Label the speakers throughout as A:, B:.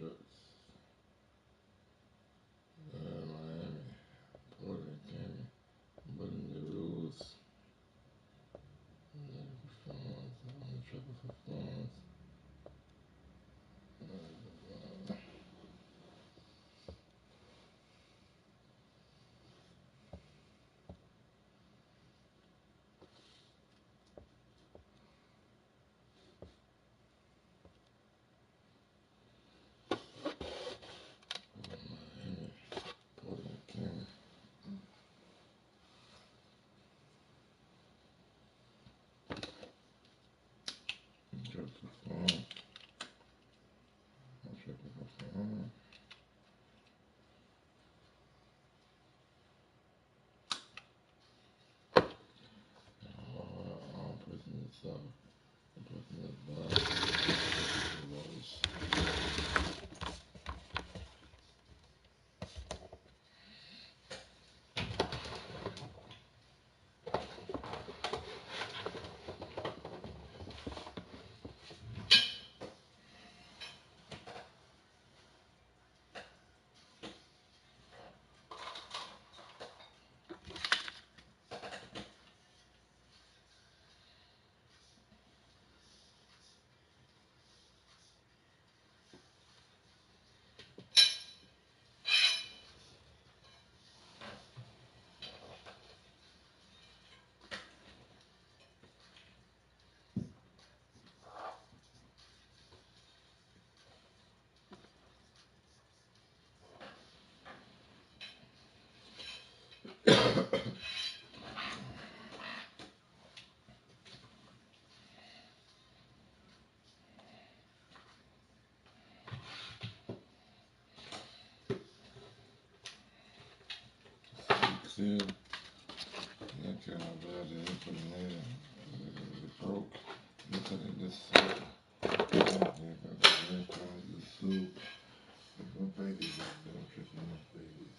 A: trucks. Miami, Portland, Canyon, Button the rules. For funds, on the triple for funds. Miami, Portland, Canyon. Triple for funds. Triple for funds. All person is up. The person is blind. See, that kind of bad that they put in there. It broke. They put in this soup. They're trying to do soup. No babies out there. I'm tripping no babies.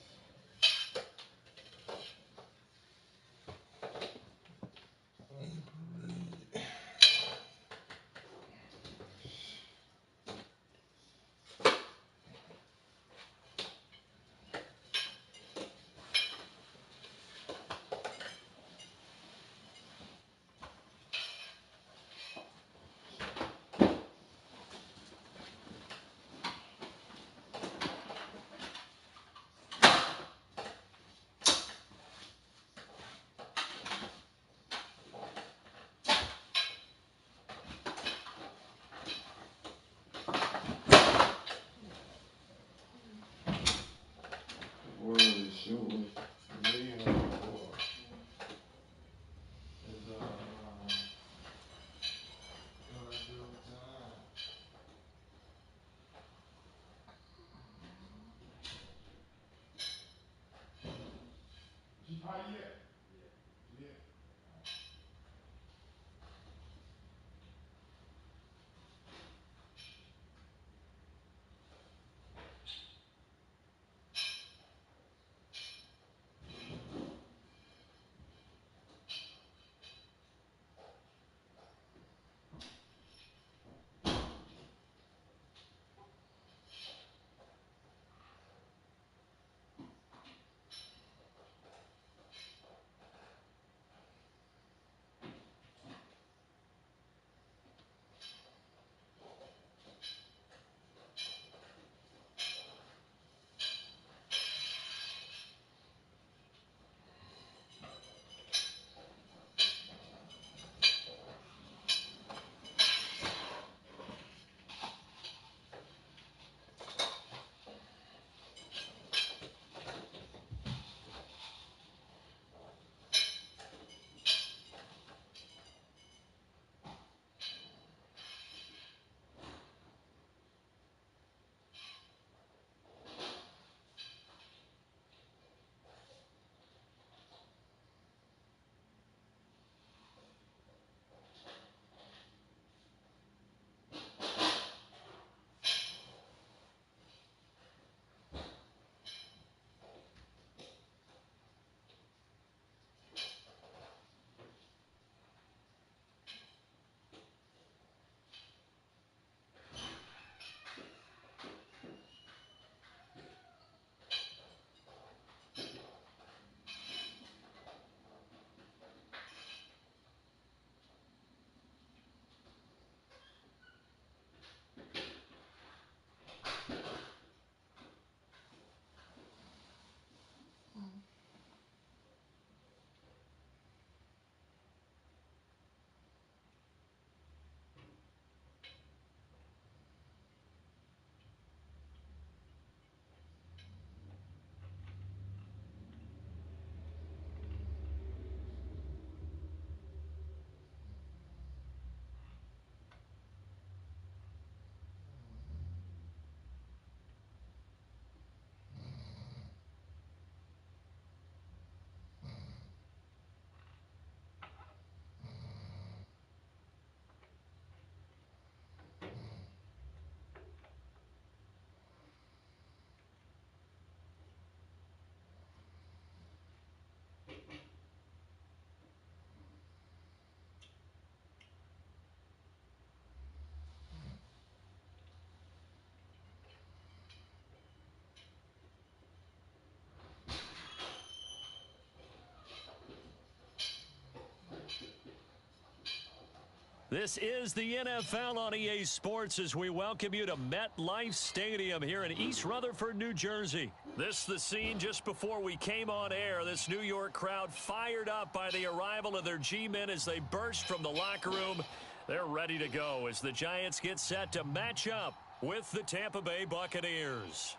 B: This is the NFL on EA Sports as we welcome you to MetLife Stadium here in East Rutherford, New Jersey. This is the scene just before we came on air. This New York crowd fired up by the arrival of their G-men as they burst from the locker room. They're ready to go as the Giants get set to match up with the Tampa Bay Buccaneers.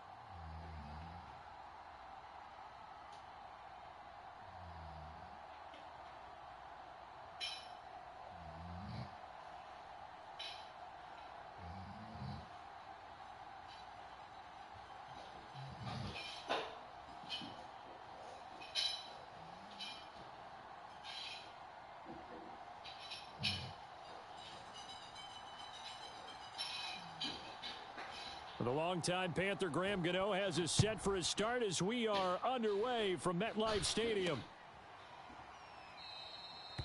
B: The longtime Panther Graham Gano has us set for his start as we are underway from MetLife Stadium.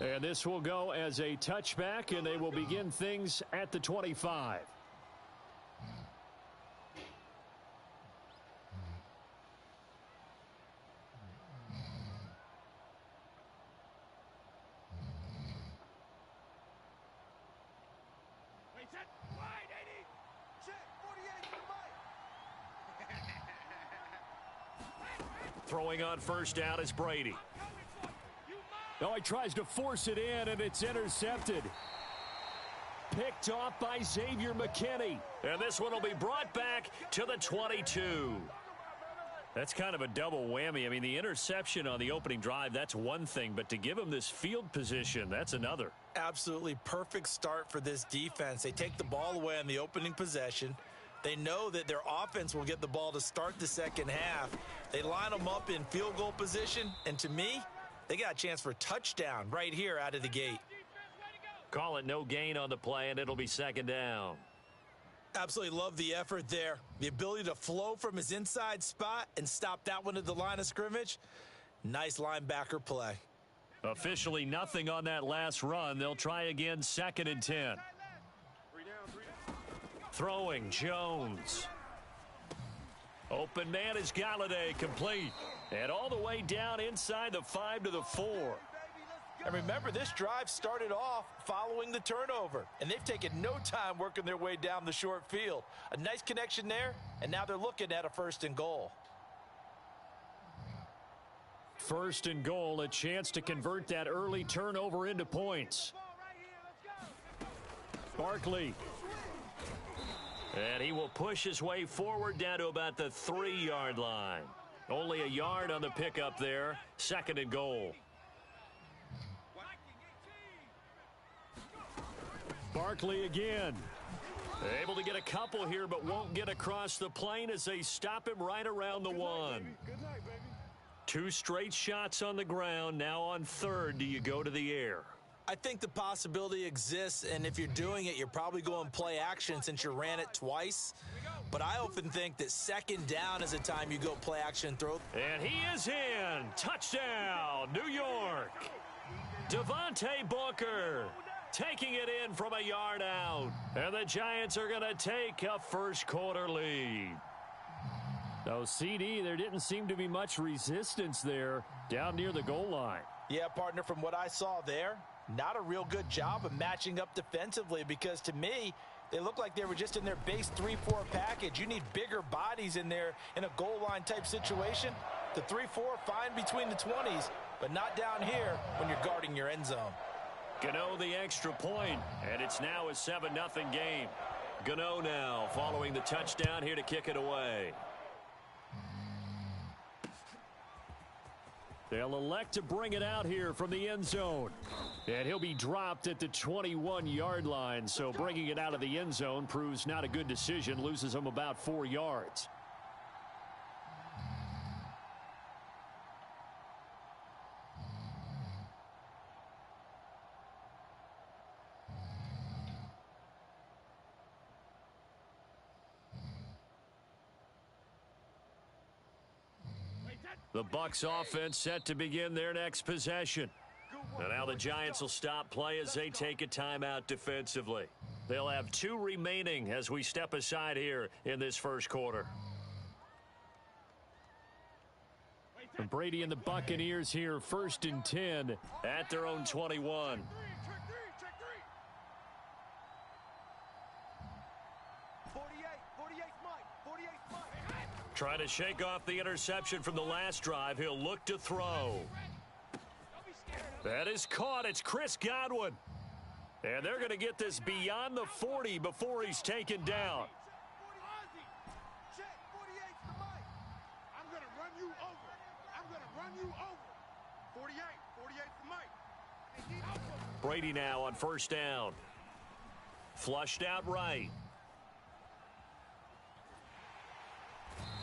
B: And this will go as a touchback, and they will begin things at the 25. Throwing on first down is Brady. Oh, he tries to force it in, and it's intercepted. Picked off by Xavier McKinney. And this one will be brought back to the 22. That's kind of a double whammy. I mean, the interception on the opening drive, that's one thing. But to give him this field position, that's another.
C: Absolutely perfect start for this defense. They take the ball away on the opening possession. They know that their offense will get the ball to start the second half. They line them up in field goal position, and to me, they got a chance for a touchdown right here out of the gate.
B: Call it no gain on the play, and it'll be second down.
C: Absolutely love the effort there. The ability to flow from his inside spot and stop that one at the line of scrimmage. Nice linebacker play.
B: Officially nothing on that last run. They'll try again, 2nd and 10. Throwing, Jones. Open man is Galladay, complete. And all the way down inside the 5 to the 4.
C: And remember, this drive started off following the turnover. And they've taken no time working their way down the short field. A nice connection there, and now they're looking at a 1st and goal.
B: 1st and goal, a chance to convert that early turnover into points. Barkley. And he will push his way forward down to about the 3-yard line. Only a yard on the pickup there. 2nd and goal. Barkley again. Able to get a couple here, but won't get across the plane as they stop him right around the 1. 2 straight shots on the ground. Now on 3rd, do you go to the air?
C: I think the possibility exists, and if you're doing it, you're probably going play action since you ran it twice. But I often think that 2nd down is the time you go play action throw.
B: And he is in. Touchdown, New York. Devontae Booker taking it in from a yard out. And the Giants are going to take a first-quarter lead. No, CD, there didn't seem to be much resistance there down near the goal line.
C: Yeah, partner, from what I saw there, not a real good job of matching up defensively because to me, they look like they were just in their base 3-4 package. You need bigger bodies in there in a goal line type situation. The 3-4 fine between the 20s, but not down here when you're guarding your end zone.
B: Gano the extra point, and it's now a 7-0 game. Gano now following the touchdown here to kick it away. They'll elect to bring it out here from the end zone. And he'll be dropped at the 21-yard line. So bringing it out of the end zone proves not a good decision. Loses him about 4 yards. The Bucs offense set to begin their next possession. And now the Giants will stop play as they take a timeout defensively. They'll have 2 remaining as we step aside here in this first quarter. And Brady and the Buccaneers here, 1st and 10 at their own 21. Trying to shake off the interception from the last drive. He'll look to throw. That is caught. It's Chris Godwin. And they're going to get this beyond the 40 before he's taken down. Brady now on first down. Flushed out right.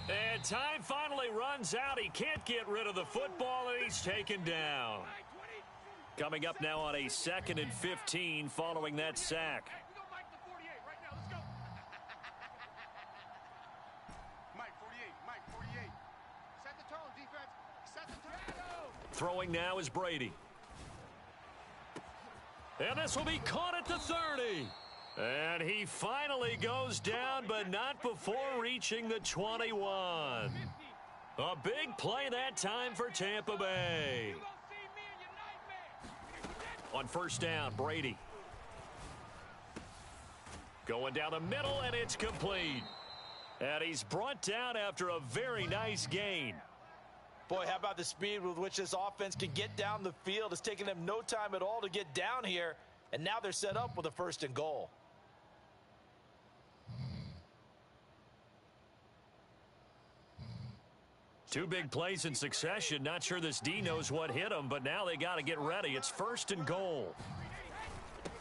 B: And time finally runs out. He can't get rid of the football, and he's taken down. Coming up now on a 2nd and 15 following that sack. Throwing now is Brady. And this will be caught at the 30. And he finally goes down, but not before reaching the 21. A big play that time for Tampa Bay. On first down, Brady. Going down the middle, and it's complete. And he's brought down after a very nice gain.
C: Boy, how about the speed with which this offense can get down the field? It's taken them no time at all to get down here, and now they're set up with a 1st and goal.
B: Two big plays in succession. Not sure this D knows what hit him, but now they got to get ready. It's 1st and goal.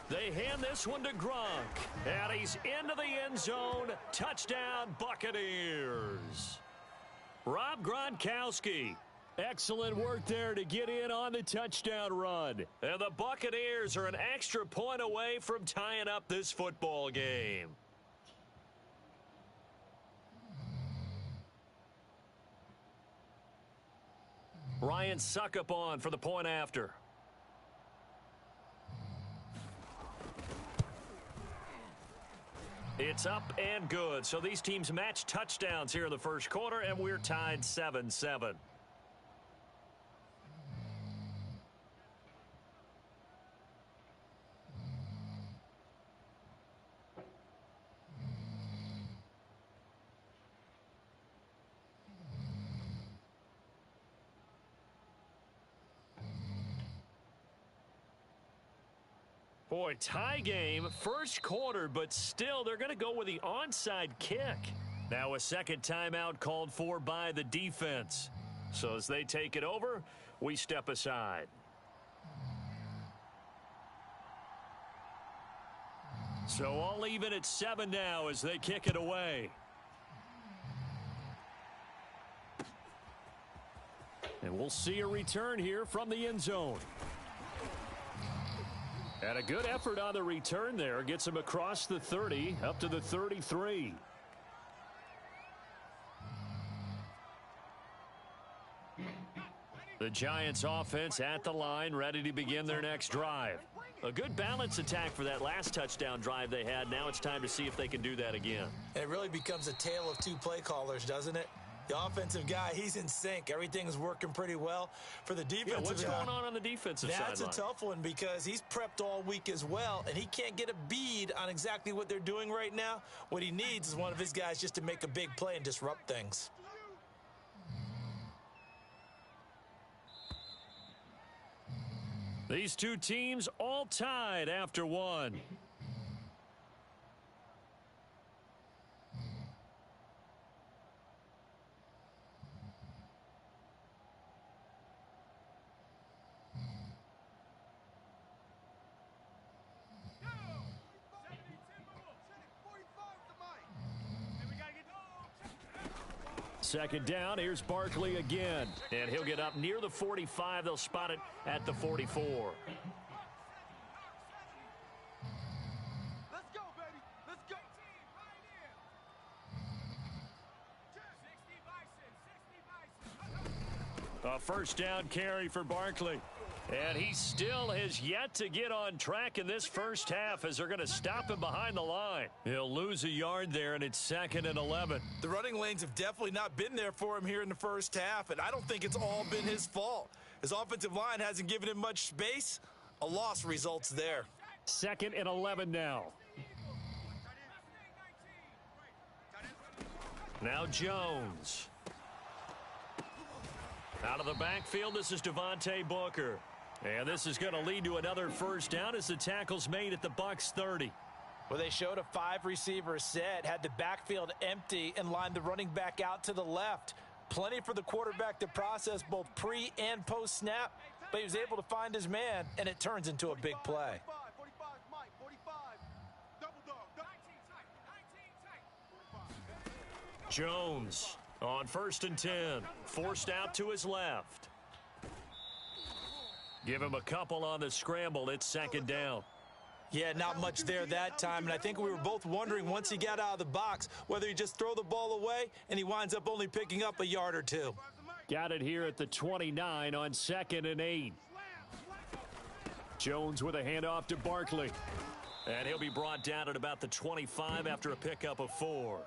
B: They hand this one to Gronk, and he's into the end zone. Touchdown, Buccaneers. Rob Gronkowski. Excellent work there to get in on the touchdown run. And the Buccaneers are an extra point away from tying up this football game. Ryan Suckup on for the point after. It's up and good. So these teams match touchdowns here in the first quarter, and we're tied 7-7. Boy, tie game, first quarter, but still they're going to go with the onside kick. Now a second timeout called for by the defense. So as they take it over, we step aside. So all even at 7 now as they kick it away. And we'll see a return here from the end zone. And a good effort on the return there. Gets him across the 30, up to the 33. The Giants offense at the line, ready to begin their next drive. A good balance attack for that last touchdown drive they had. Now it's time to see if they can do that again.
C: It really becomes a tale of two play callers, doesn't it? The offensive guy, he's in sync. Everything's working pretty well. For the defensive
B: what's
C: guy,
B: going on the defensive side?
C: That's a tough one because he's prepped all week as well, and he can't get a bead on exactly what they're doing right now. What he needs is one of his guys just to make a big play and disrupt things.
B: These two teams all tied after one. Second down, here's Barkley again. And he'll get up near the 45. They'll spot it at the 44.
D: Let's go, baby. Let's go.
B: A first down carry for Barkley. And he still has yet to get on track in this first half as they're going to stop him behind the line. He'll lose a yard there, and it's 2nd and 11.
C: The running lanes have definitely not been there for him here in the first half, and I don't think it's all been his fault. His offensive line hasn't given him much space. A loss results there.
B: 2nd and 11 now. Now Jones. Out of the backfield, this is Devontae Booker. And this is going to lead to another first down as the tackle's made at the Bucs 30.
C: Well, they showed a 5-receiver set, had the backfield empty, and lined the running back out to the left. Plenty for the quarterback to process both pre- and post-snap, but he was able to find his man, and it turns into a big play.
D: 45, Mike, 45. Double dog. 19 tight.
B: Jones on 1st and 10. Forced out to his left. Give him a couple on the scramble. It's 2nd down.
C: Yeah, not much there that time, and I think we were both wondering once he got out of the box whether he just throw the ball away, and he winds up only picking up a yard or two.
B: Got it here at the 29 on 2nd and 8. Jones with a handoff to Barkley. And he'll be brought down at about the 25 after a pickup of 4.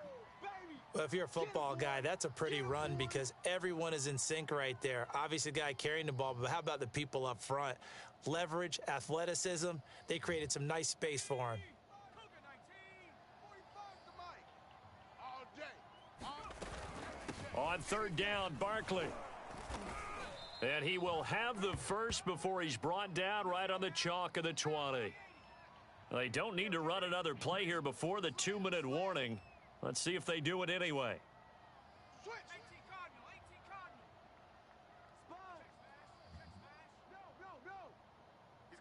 C: Well, if you're a football guy, that's a pretty run because everyone is in sync right there. Obviously, the guy carrying the ball, but how about the people up front? Leverage, athleticism, they created some nice space for him.
B: On 3rd down, Barkley. And he will have the first before he's brought down right on the chalk of the 20. They don't need to run another play here before the 2-minute warning. Let's see if they do it anyway.
D: He's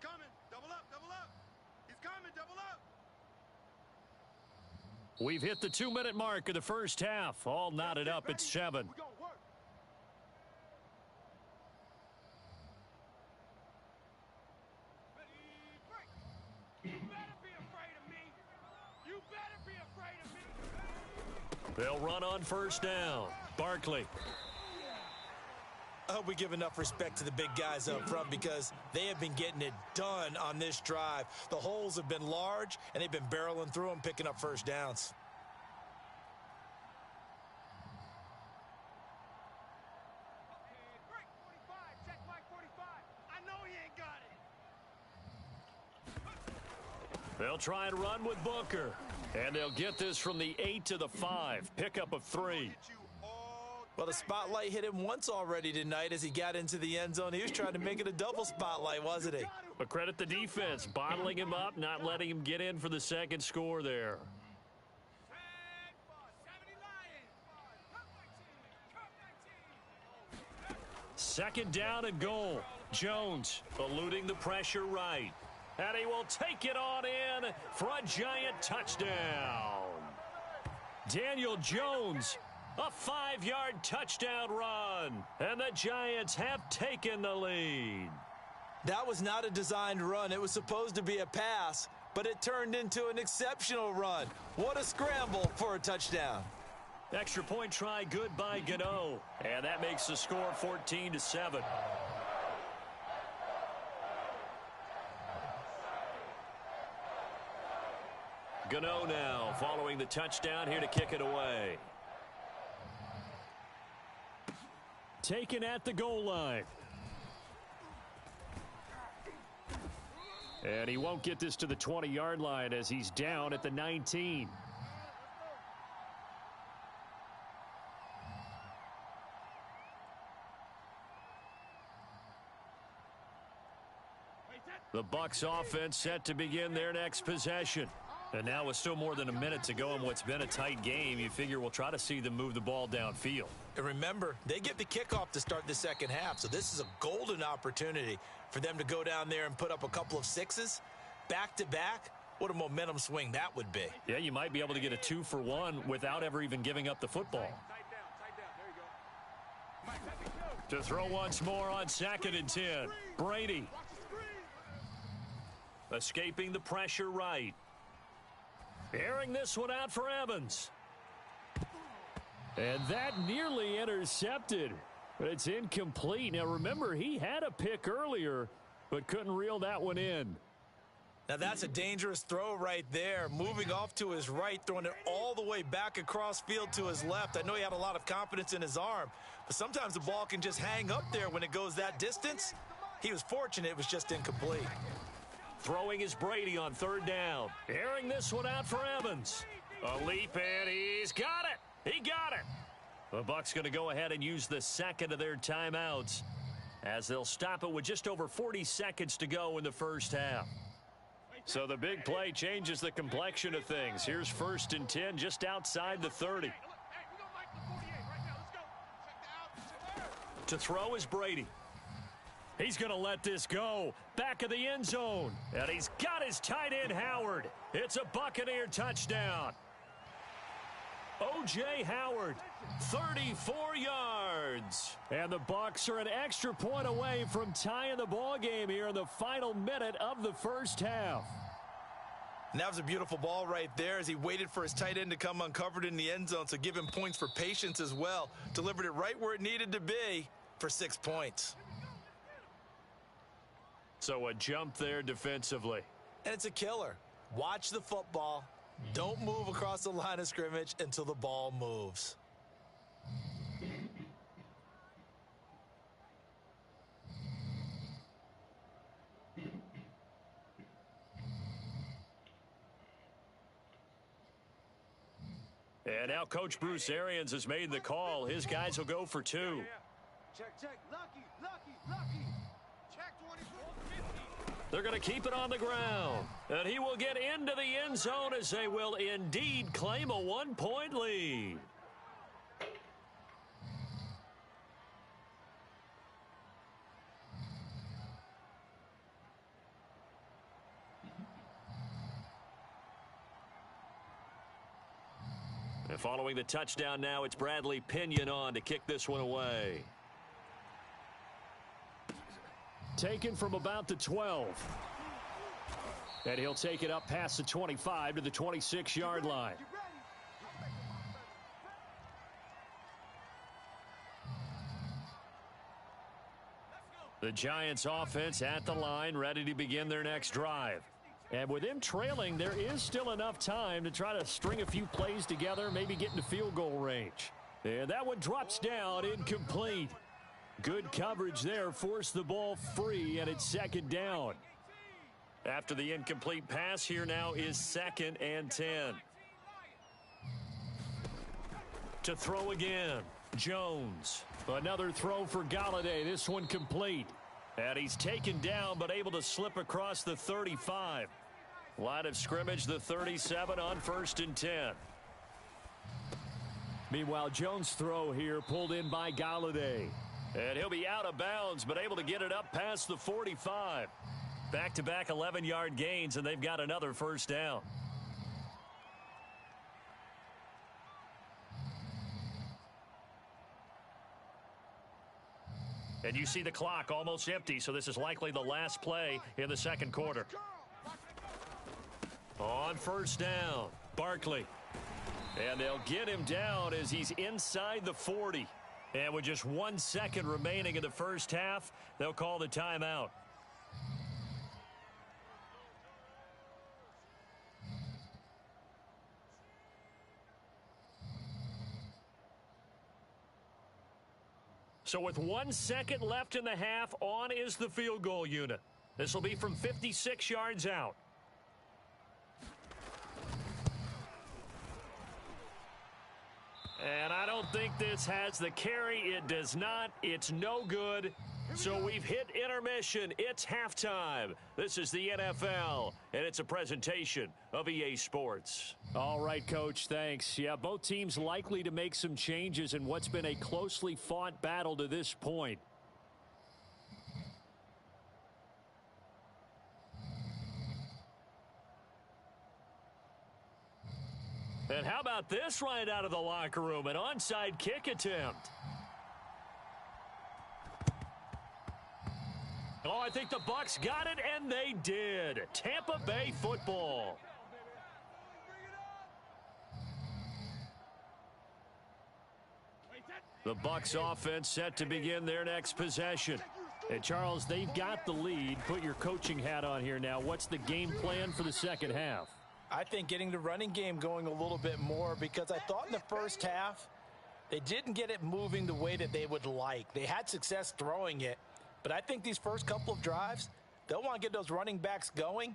D: coming. Double up. He's coming. Double up.
B: We've hit the 2-minute mark of the first half. All knotted up at 7.
D: We're going to work. You better be afraid of me. You better be afraid of me.
B: They'll run on 1st down. Barkley.
C: I hope we give enough respect to the big guys up front because they have been getting it done on this drive. The holes have been large, and they've been barreling through them, picking up first downs.
D: Break 45. Check Mike 45. I know he ain't got it.
B: They'll try and run with Booker. And they'll get this from the 8 to the 5. Pickup of 3.
C: Well, the spotlight hit him once already tonight as he got into the end zone. He was trying to make it a double spotlight, wasn't he?
B: But credit the defense, bottling him up, not letting him get in for the second score there. 2nd down and goal. Jones eluding the pressure right. And he will take it on in for a giant touchdown. Daniel Jones, a 5-yard touchdown run. And the Giants have taken the lead.
C: That was not a designed run. It was supposed to be a pass, but it turned into an exceptional run. What a scramble for a touchdown.
B: Extra point try good by Gano. And that makes the score 14-7. Gano now following the touchdown here to kick it away. Taken at the goal line. And he won't get this to the 20-yard line as he's down at the 19. The Bucs offense set to begin their next possession. And now with still more than a minute to go in what's been a tight game, you figure we'll try to see them move the ball downfield.
C: And remember, they get the kickoff to start the second half, so this is a golden opportunity for them to go down there and put up a couple of sixes back-to-back. What a momentum swing that would be.
B: Yeah, you might be able to get a 2-for-1 without ever even giving up the football.
D: Tight down. There you go.
B: To throw once more on 2nd and 10. Brady. Escaping the pressure right. Airing this one out for Evans. And that nearly intercepted, but it's incomplete. Now remember, he had a pick earlier, but couldn't reel that one in.
C: Now that's a dangerous throw right there. Moving off to his right, throwing it all the way back across field to his left. I know he had a lot of confidence in his arm, but sometimes the ball can just hang up there when it goes that distance. He was fortunate it was just incomplete.
B: Throwing is Brady on 3rd down. Airing this one out for Evans. A leap, and he's got it. He got it. The Bucs going to go ahead and use the second of their timeouts as they'll stop it with just over 40 seconds to go in the first half. So the big play changes the complexion of things. Here's 1st and 10 just outside the 30. To throw is Brady. He's going to let this go. Back of the end zone. And he's got his tight end, Howard. It's a Buccaneer touchdown. O.J. Howard, 34 yards. And the Bucs are an extra point away from tying the ball game here in the final minute of the first half.
C: And that was a beautiful ball right there as he waited for his tight end to come uncovered in the end zone. So give him points for patience as well. Delivered it right where it needed to be for 6 points.
B: So a jump there defensively.
C: And it's a killer. Watch the football. Don't move across the line of scrimmage until the ball moves.
B: And now Coach Bruce Arians has made the call. His guys will go for 2.
D: Check. Lucky. Check 24-50.
B: They're going to keep it on the ground. And he will get into the end zone as they will indeed claim a 1-point lead. And following the touchdown now, it's Bradley Pinion on to kick this one away. Taken from about the 12. And he'll take it up past the 25 to the 26-yard line. The Giants offense at the line, ready to begin their next drive. And with them trailing, there is still enough time to try to string a few plays together, maybe get into field goal range. And that one drops down, incomplete. Good coverage there, forced the ball free, and it's 2nd down. After the incomplete pass, here now is 2nd and 10. To throw again, Jones. Another throw for Galladay, this one complete. And he's taken down, but able to slip across the 35. Line of scrimmage, the 37 on 1st and 10. Meanwhile, Jones' throw here pulled in by Galladay. And he'll be out of bounds, but able to get it up past the 45. Back-to-back 11-yard gains, and they've got another 1st down. And you see the clock almost empty, so this is likely the last play in the 2nd quarter. On 1st down, Barkley. And they'll get him down as he's inside the 40. And with just 1 second remaining in the first half, they'll call the timeout. So with 1 second left in the half, on is the field goal unit. This will be from 56 yards out. And I don't think this has the carry. It does not. It's no good. So we've hit intermission. It's halftime. This is the NFL, and it's a presentation of EA Sports. All right, Coach, thanks. Yeah, both teams likely to make some changes in what's been a closely fought battle to this point. And how about this right out of the locker room? An onside kick attempt. Oh, I think the Bucs got it, and they did. Tampa Bay football. The Bucs offense set to begin their next possession. And, Charles, they've got the lead. Put your coaching hat on here now. What's the game plan for the second half?
C: I think getting the running game going a little bit more, because I thought in the first half they didn't get it moving the way that they would like. They had success throwing it, but I think these first couple of drives, they'll want to get those running backs going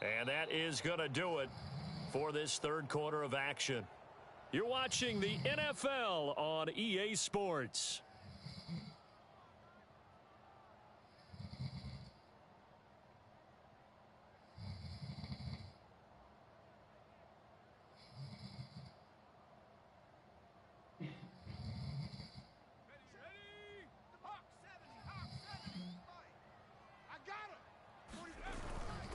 B: And that is going to do it for this third quarter of action. You're watching the NFL on EA Sports.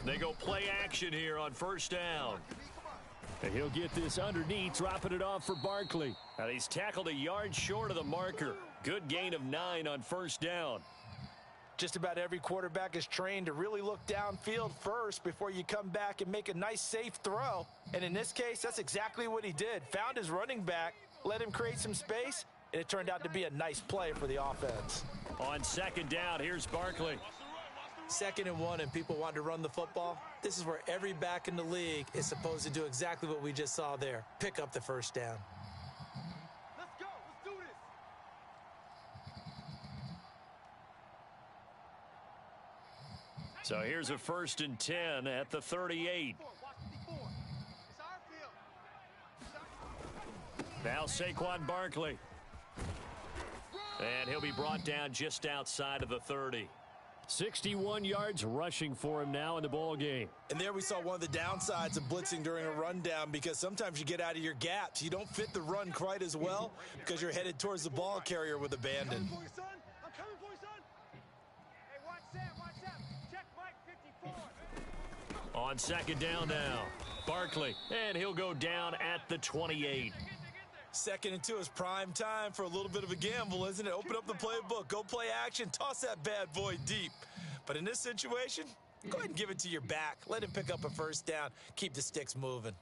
B: They go play action here on first down. And he'll get this underneath, dropping it off for Barkley. And he's tackled a yard short of the marker. Good gain of 9 on first down.
C: Just about every quarterback is trained to really look downfield first before you come back and make a nice, safe throw. And in this case, that's exactly what he did. Found his running back, let him create some space, and it turned out to be a nice play for the offense.
B: On second down, here's Barkley.
C: 2nd and 1 and people want to run the football. This is where every back in the league is supposed to do exactly what we just saw there. Pick up the first down.
D: Let's go. Let's do this.
B: So here's a 1st and 10 at the 38.
D: It's our field.
B: Now Saquon Barkley. And he'll be brought down just outside of the 30. 61 yards rushing for him now in the ball game.
C: And there we saw one of the downsides of blitzing during a rundown, because sometimes you get out of your gaps. You don't fit the run quite as well because you're headed towards the ball carrier with abandon.
D: I'm coming for you, son. I'm coming for you, son. Hey, watch that. Watch that. Check Mike 54.
B: On second down now, Barkley. And he'll go down at the 28.
C: 2nd and 2 is prime time for a little bit of a gamble, isn't it? Open up the playbook, go play action, toss that bad boy deep. But in this situation, go ahead and give it to your back. Let him pick up a first down. Keep the sticks moving.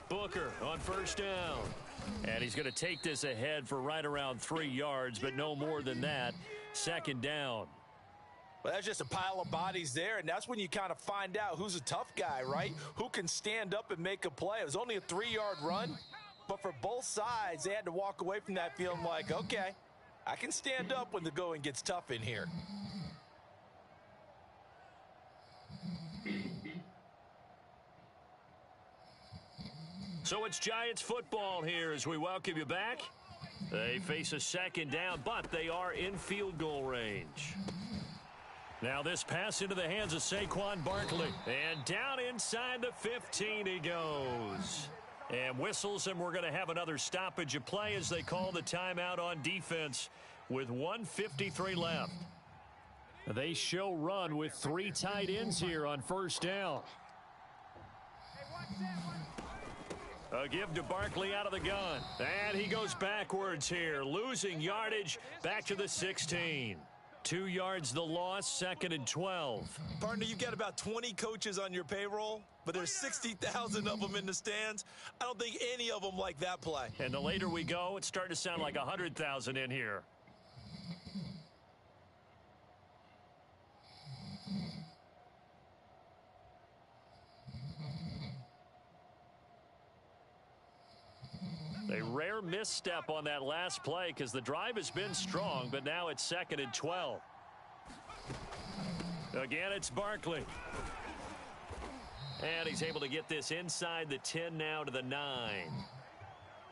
B: Booker on first down. And he's going to take this ahead for right around 3 yards, but no more than that. 2nd down.
C: Well, that's just a pile of bodies there, and that's when you kind of find out who's a tough guy, right? Who can stand up and make a play. It was only a 3-yard run, but for both sides, they had to walk away from that feeling like, okay, I can stand up when the going gets tough in here.
B: So it's Giants football here as we welcome you back. They face a 2nd down, but they are in field goal range. Now this pass into the hands of Saquon Barkley. And down inside the 15 he goes. And whistles, and we're going to have another stoppage of play as they call the timeout on defense with 1:53 left. They show run with 3 tight ends here on first down.
D: Hey, watch that.
B: A give to Barkley out of the gun. And he goes backwards here, losing yardage back to the 16. 2 yards the loss, 2nd and 12.
C: Partner, you've got about 20 coaches on your payroll, but there's 60,000 of them in the stands. I don't think any of them like that play.
B: And the later we go, it's starting to sound like 100,000 in here. A rare misstep on that last play because the drive has been strong, but now it's 2nd and 12. Again, it's Barkley. And he's able to get this inside the 10 now to the 9.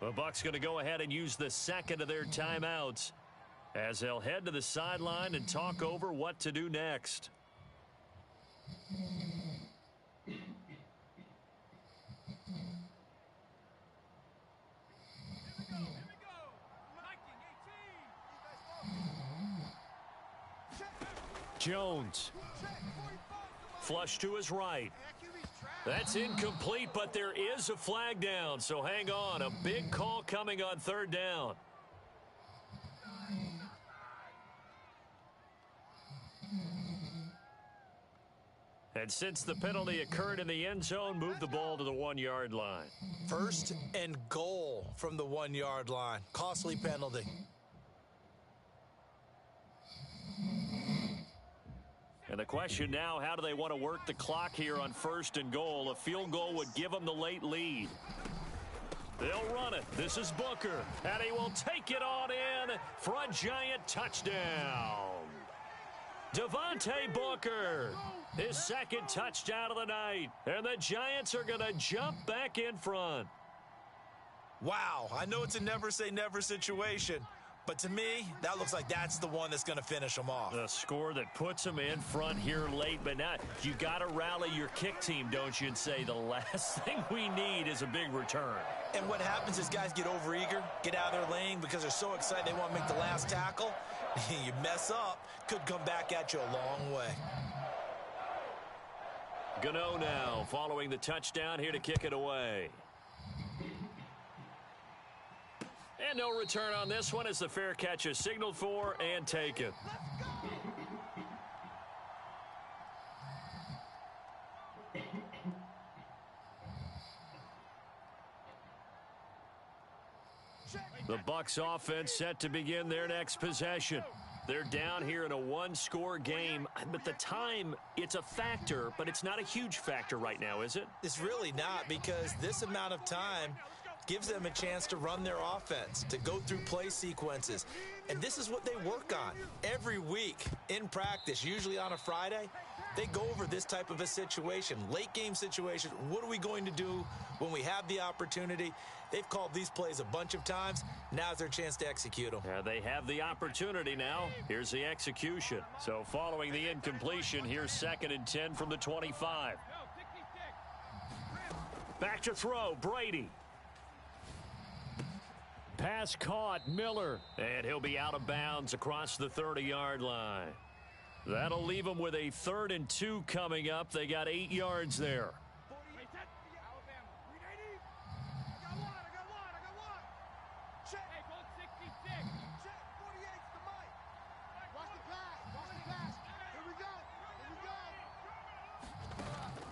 B: The Bucs going to go ahead and use the 2nd of their timeouts as they'll head to the sideline and talk over what to do next. Jones. Flush to his right. That's incomplete, but there is a flag down, so hang on. A big call coming on 3rd down. And since the penalty occurred in the end zone, move the ball to the 1-yard line.
C: 1st and goal from the 1-yard line. Costly penalty.
B: And the question now, how do they want to work the clock here on 1st and goal? A field goal would give them the late lead. They'll run it. This is Booker. And he will take it on in for a giant touchdown. Devontae Booker, his 2nd touchdown of the night. And the Giants are going to jump back in front.
C: Wow, I know it's a never-say-never situation, but to me, that looks like that's the one that's going to finish them off.
B: The score that puts them in front here late, but now you got to rally your kick team, don't you, and say the last thing we need is a big return.
C: And what happens is guys get overeager, get out of their lane because they're so excited they want to make the last tackle. You mess up, could come back at you a long way.
B: Gano now following the touchdown here to kick it away. And no return on this one as the fair catch is signaled for and taken. The Bucs offense set to begin their next possession. They're down here in a one-score game, but the time, it's a factor, but it's not a huge factor right now, is it?
C: It's really not, because this amount of time gives them a chance to run their offense, to go through play sequences. And this is what they work on every week in practice, usually on a Friday. They go over this type of a situation, late game situation. What are we going to do when we have the opportunity? They've called these plays a bunch of times. Now's their chance to execute them.
B: Yeah, they have the opportunity now. Here's the execution. So following the incompletion, here's 2nd and 10 from the 25. Back to throw, Brady. Pass caught, Miller. And he'll be out of bounds across the 30-yard line. That'll leave them with a 3rd and 2 coming up. They got 8 yards there.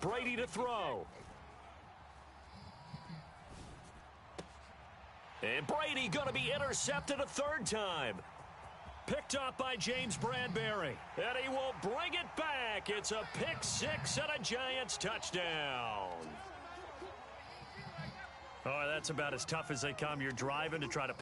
B: Brady to throw. And Brady going to be intercepted a 3rd time. Picked up by James Bradbury. And he will bring it back. It's a pick 6 and a Giants touchdown. Oh, that's about as tough as they come. You're driving to try to...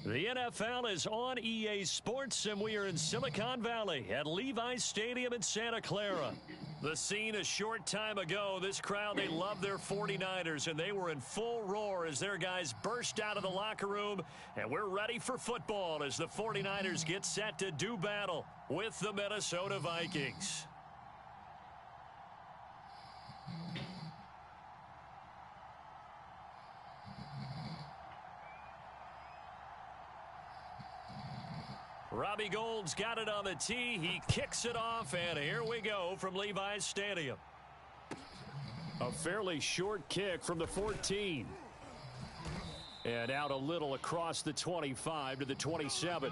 B: The NFL is on EA Sports, and we are in Silicon Valley at Levi's Stadium in Santa Clara. The scene a short time ago, this crowd, they love their 49ers, and they were in full roar as their guys burst out of the locker room, and we're ready for football as the 49ers get set to do battle with the Minnesota Vikings. Robbie Gould's got it on the tee. He kicks it off, and here we go from Levi's Stadium. A fairly short kick from the 14. And out a little across the 25 to the 27.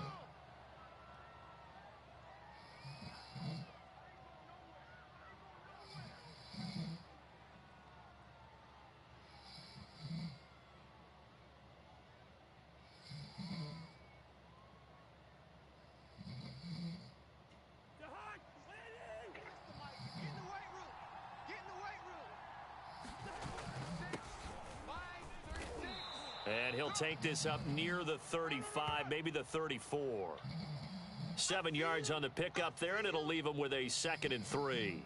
B: And he'll take this up near the 35, maybe the 34. 7 yards on the pickup there, and it'll leave him with a 2nd and 3.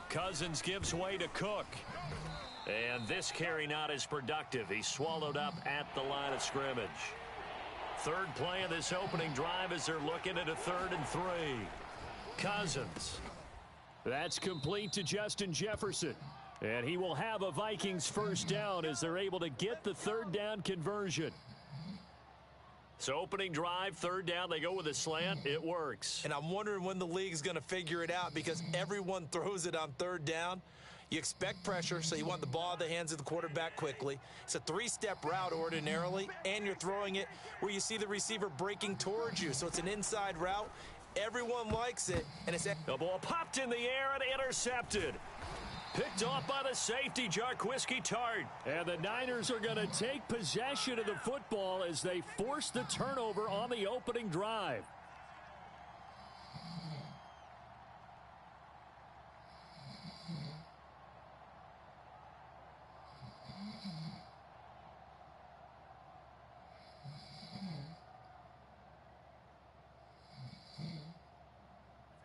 B: Cousins gives way to Cook. And this carry not as productive. He's swallowed up at the line of scrimmage. 3rd play of this opening drive as they're looking at a 3rd and 3. Cousins. That's complete to Justin Jefferson. And he will have a Vikings 1st down as they're able to get the 3rd down conversion. So opening drive, 3rd down, they go with a slant. It works.
C: And I'm wondering when the league's going to figure it out because everyone throws it on 3rd down. You expect pressure, so you want the ball in the hands of the quarterback quickly. It's a 3-step route ordinarily, and you're throwing it where you see the receiver breaking towards you. So it's an inside route. Everyone likes it, and it's...
B: The ball popped in the air and intercepted. Picked off by the safety, Jarquiski Tart. And the Niners are going to take possession of the football as they force the turnover on the opening drive.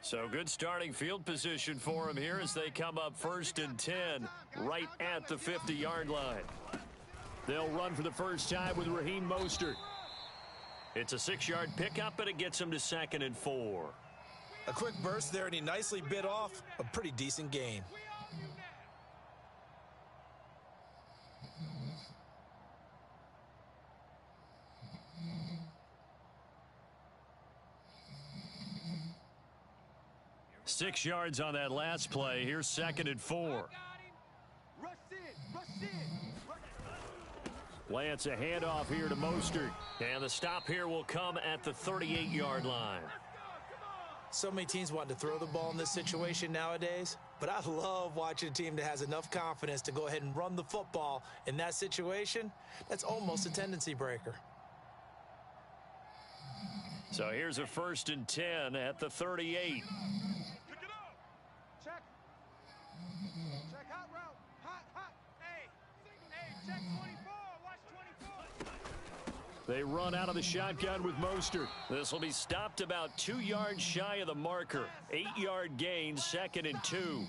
B: So good starting field position for him here as they come up 1st and 10 right at the 50-yard line. They'll run for the first time with Raheem Mostert. It's a 6-yard pickup, and it gets him to 2nd and 4.
C: A quick burst there, and he nicely bit off a pretty decent gain.
B: 6 yards on that last play. Here's 2nd and 4. Lance, a handoff here to Mostert. And the stop here will come at the 38-yard line.
C: So many teams want to throw the ball in this situation nowadays, but I love watching a team that has enough confidence to go ahead and run the football in that situation. That's almost a tendency breaker.
B: So here's a 1st and 10 at the 38.
D: Check. Check hot route. Hot. Hey, check 24. Watch 24.
B: They run out of the shotgun with Mostert. This will be stopped about 2 yards shy of the marker. 8-yard gain, 2nd and 2.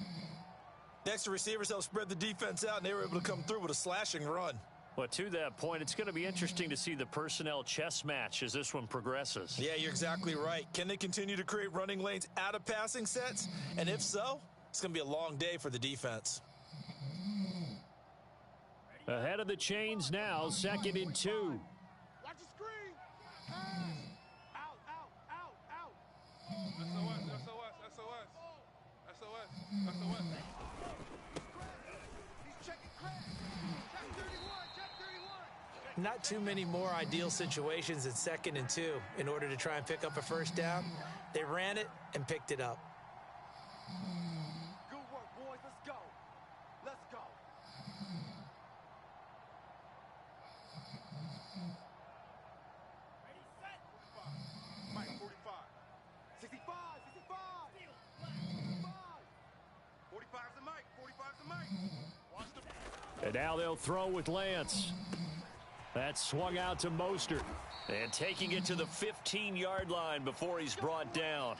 C: Next to receivers, they'll spread the defense out, and they were able to come through with a slashing run.
B: Well, to that point, it's going to be interesting to see the personnel chess match as this one progresses.
C: Yeah, you're exactly right. Can they continue to create running lanes out of passing sets? And if so, it's going to be a long day for the defense.
B: Ahead of the chains now, 2nd and 2.
D: Watch the screen. Out. SOS. He's checking crack. Check 31.
C: Not too many more ideal situations in 2nd and 2 in order to try and pick up a 1st down. They ran it and picked it up.
D: Good work, boys. Let's go. Ready, set. 45. Mike, 45. 65. 45's the Mike. 45's the Mike. Watch the...
B: And now they'll throw with Lance. That's swung out to Mostert. And taking it to the 15-yard line before he's brought down.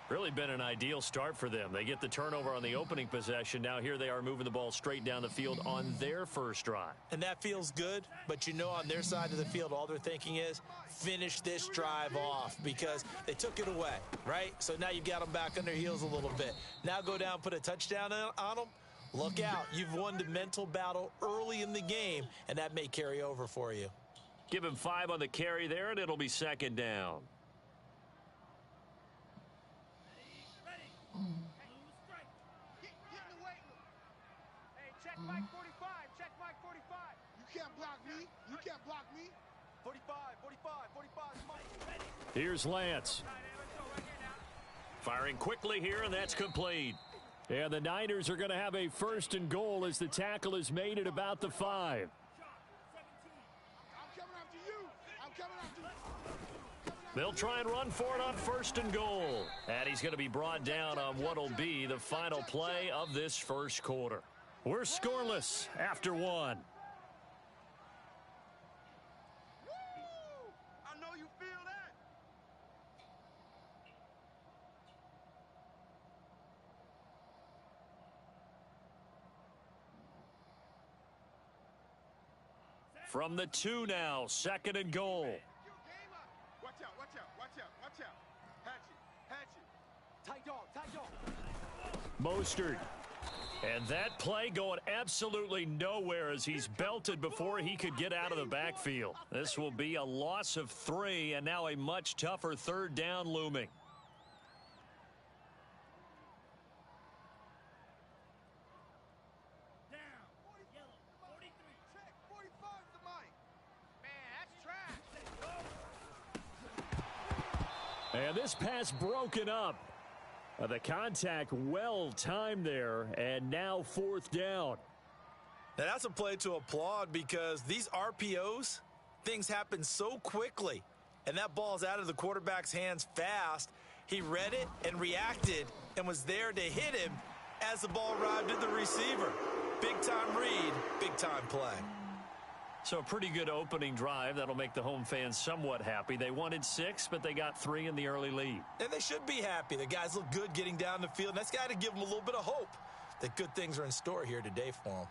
B: Really been an ideal start for them. They get the turnover on the opening possession. Now here they are moving the ball straight down the field on their first drive.
C: And that feels good, but you know on their side of the field, all they're thinking is finish this drive off because they took it away, right? So now you've got them back on their heels a little bit. Now go down, put a touchdown on them. Look out. You've won the mental battle early in the game, and that may carry over for you.
B: Give him 5 on the carry there, and it'll be 2nd down.
D: Get in the weight room. Hey, check Mike 45. Check Mike 45. You can't block me. 45, Mike.
B: Here's Lance. Firing quickly here, and that's complete. And the Niners are going to have a 1st and goal as the tackle is made at about the 5.
D: I'm coming after you.
B: They'll try and run for it on 1st and goal. And he's going to be brought down on what will be the final play of this first quarter. We're scoreless after 1.
D: I know you feel that.
B: From the 2 now, 2nd and goal.
D: Watch out, watch out, watch out, watch out. Hatch it. Tight dog.
B: Mostert. And that play going absolutely nowhere as he's belted before he could get out of the backfield. This will be a loss of 3, and now a much tougher 3rd down looming. And this pass broken up. The contact well timed there, and now 4th down.
C: Now that's a play to applaud because these RPOs, things happen so quickly. And that ball's out of the quarterback's hands fast. He read it and reacted and was there to hit him as the ball arrived at the receiver. Big time read, big time play.
B: So a pretty good opening drive. That'll make the home fans somewhat happy. They wanted 6, but they got 3 in the early lead.
C: And they should be happy. The guys look good getting down the field. And that's got to give them a little bit of hope that good things are in store here today for them.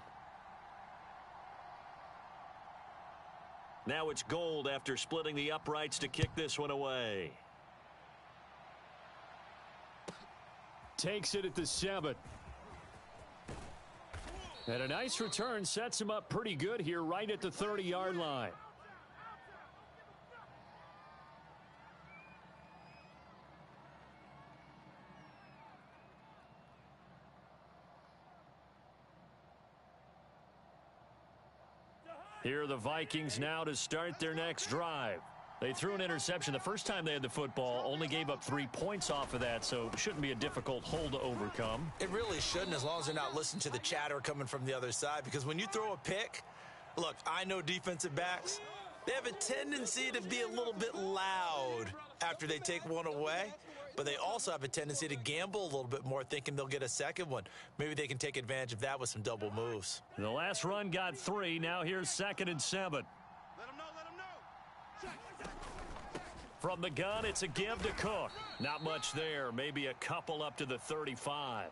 B: Now it's Gold after splitting the uprights to kick this one away. Takes it at the 7. And a nice return sets him up pretty good here right at the 30-yard line. Here are the Vikings now to start their next drive. They threw an interception the first time they had the football, only gave up 3 points off of that, so it shouldn't be a difficult hole to overcome.
C: It really shouldn't, as long as they're not listening to the chatter coming from the other side, because when you throw a pick, look, I know defensive backs, they have a tendency to be a little bit loud after they take one away, but they also have a tendency to gamble a little bit more, thinking they'll get a second one. Maybe they can take advantage of that with some double moves.
B: The last run got 3. Now here's 2nd and 7.
D: Let him know, let him know.
B: From the gun, it's a give to Cook. Not much there. Maybe a couple up to the 35.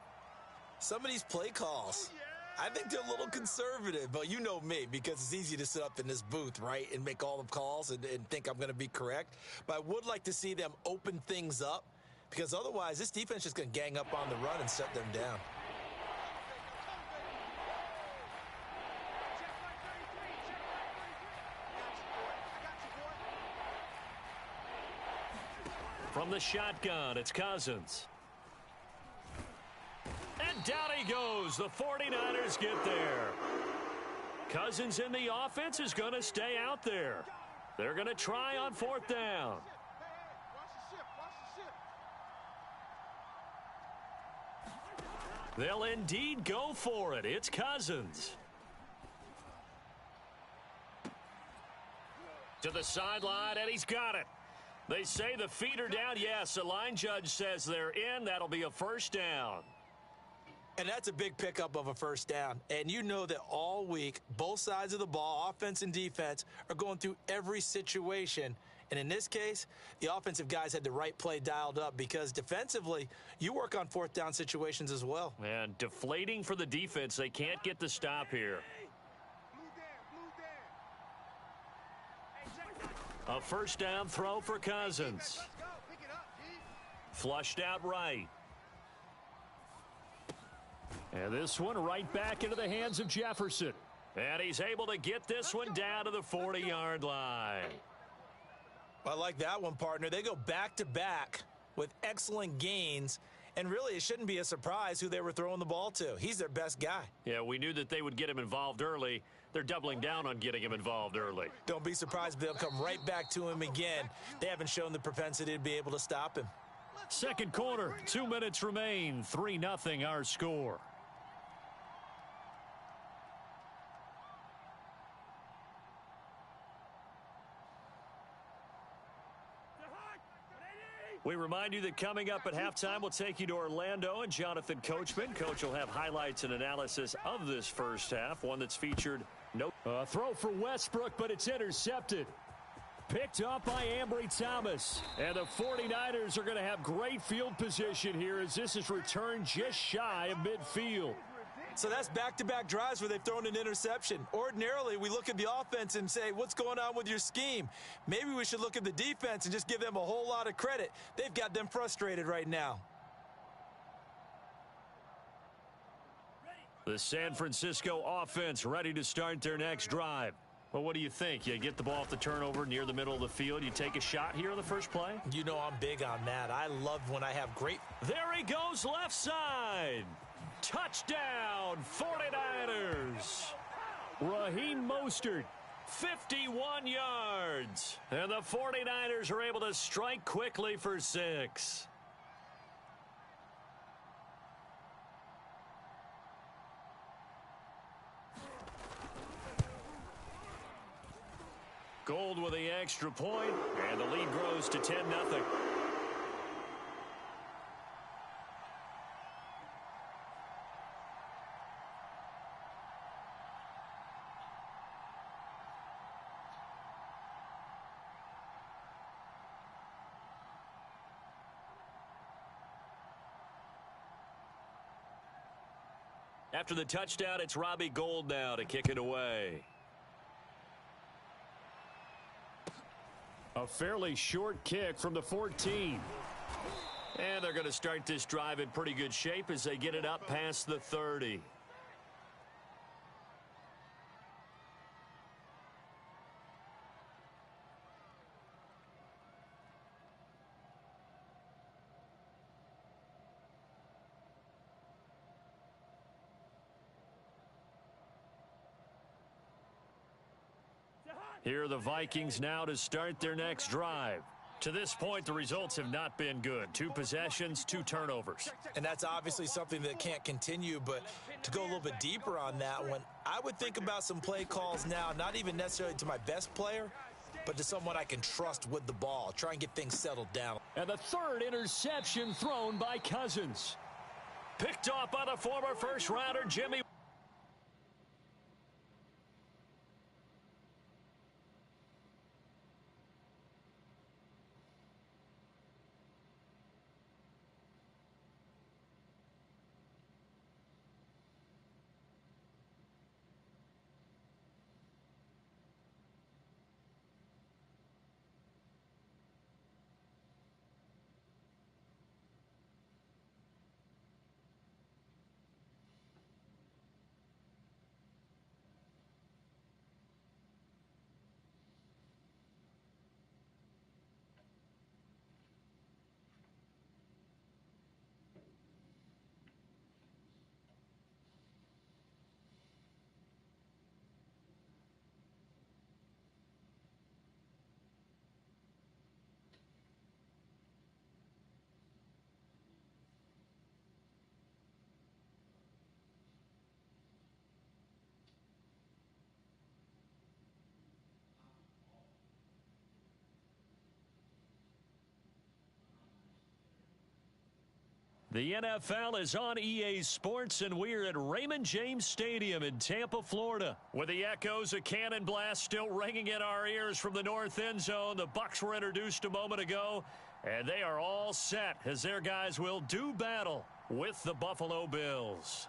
C: Some of these play calls, I think they're a little conservative, but you know me, because it's easy to sit up in this booth, right, and make all the calls and think I'm going to be correct. But I would like to see them open things up, because otherwise this defense is just going to gang up on the run and shut them down.
B: From the shotgun, it's Cousins. And down he goes. The 49ers get there. Cousins in the offense is going to stay out there. They're going to try on 4th down. They'll indeed go for it. It's Cousins. To the sideline, and he's got it. They say the feet are down. Yes, the line judge says they're in. That'll be a 1st down.
C: And that's a big pickup of a 1st down. And you know that all week, both sides of the ball, offense and defense, are going through every situation. And in this case, the offensive guys had the right play dialed up, because defensively, you work on 4th down situations as well.
B: And deflating for the defense. They can't get the stop here. A 1st down throw for Cousins. Flushed out right. And this one right back into the hands of Jefferson. And he's able to get this one down to the 40-yard line.
C: I like that one, partner. They go back-to-back with excellent gains. And really, it shouldn't be a surprise who they were throwing the ball to. He's their best guy.
B: Yeah, we knew that they would get him involved early. They're doubling down on getting him involved early.
C: Don't be surprised if they'll come right back to him again. They haven't shown the propensity to be able to stop him.
B: 2nd quarter, 2 minutes remain. 3-0 our score. We remind you that coming up at halftime, we'll take you to Orlando and Jonathan Coachman. Coach will have highlights and analysis of this first half, one that's featured no throw for Westbrook, but it's intercepted. Picked up by Ambry Thomas. And the 49ers are going to have great field position here as this is returned just shy of midfield.
C: So that's back-to-back drives where they've thrown an interception. Ordinarily, we look at the offense and say, what's going on with your scheme? Maybe we should look at the defense and just give them a whole lot of credit. They've got them frustrated right now.
B: The San Francisco offense ready to start their next drive. Well, what do you think? You get the ball off the turnover near the middle of the field. You take a shot here on the first play?
C: You know I'm big on that. I love when I have great...
B: There he goes left side. Touchdown, 49ers. Raheem Mostert, 51 yards. And the 49ers are able to strike quickly for 6. Gold with the extra point, and the lead grows to 10-0. After the touchdown, it's Robbie Gould now to kick it away. A fairly short kick from the 14. And they're going to start this drive in pretty good shape as they get it up past the 30. Here are the Vikings now to start their next drive. To this point, the results have not been good. 2 possessions, 2 turnovers.
C: And that's obviously something that can't continue, but to go a little bit deeper on that one, I would think about some play calls now, not even necessarily to my best player, but to someone I can trust with the ball. Try and get things settled down.
B: And the 3rd interception thrown by Cousins. Picked off by the former first-rounder Jimmy. The NFL is on EA Sports, and we're at Raymond James Stadium in Tampa, Florida. With the echoes of cannon blast still ringing in our ears from the north end zone, the Bucs were introduced a moment ago, and they are all set as their guys will do battle with the Buffalo Bills.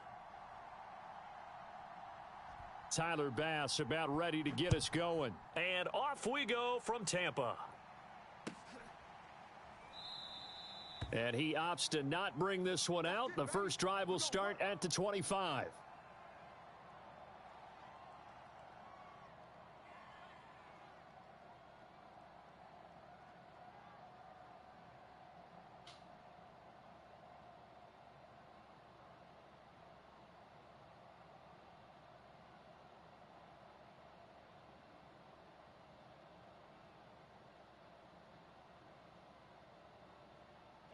B: Tyler Bass about ready to get us going. And off we go from Tampa. And he opts to not bring this one out. The first drive will start at the 25.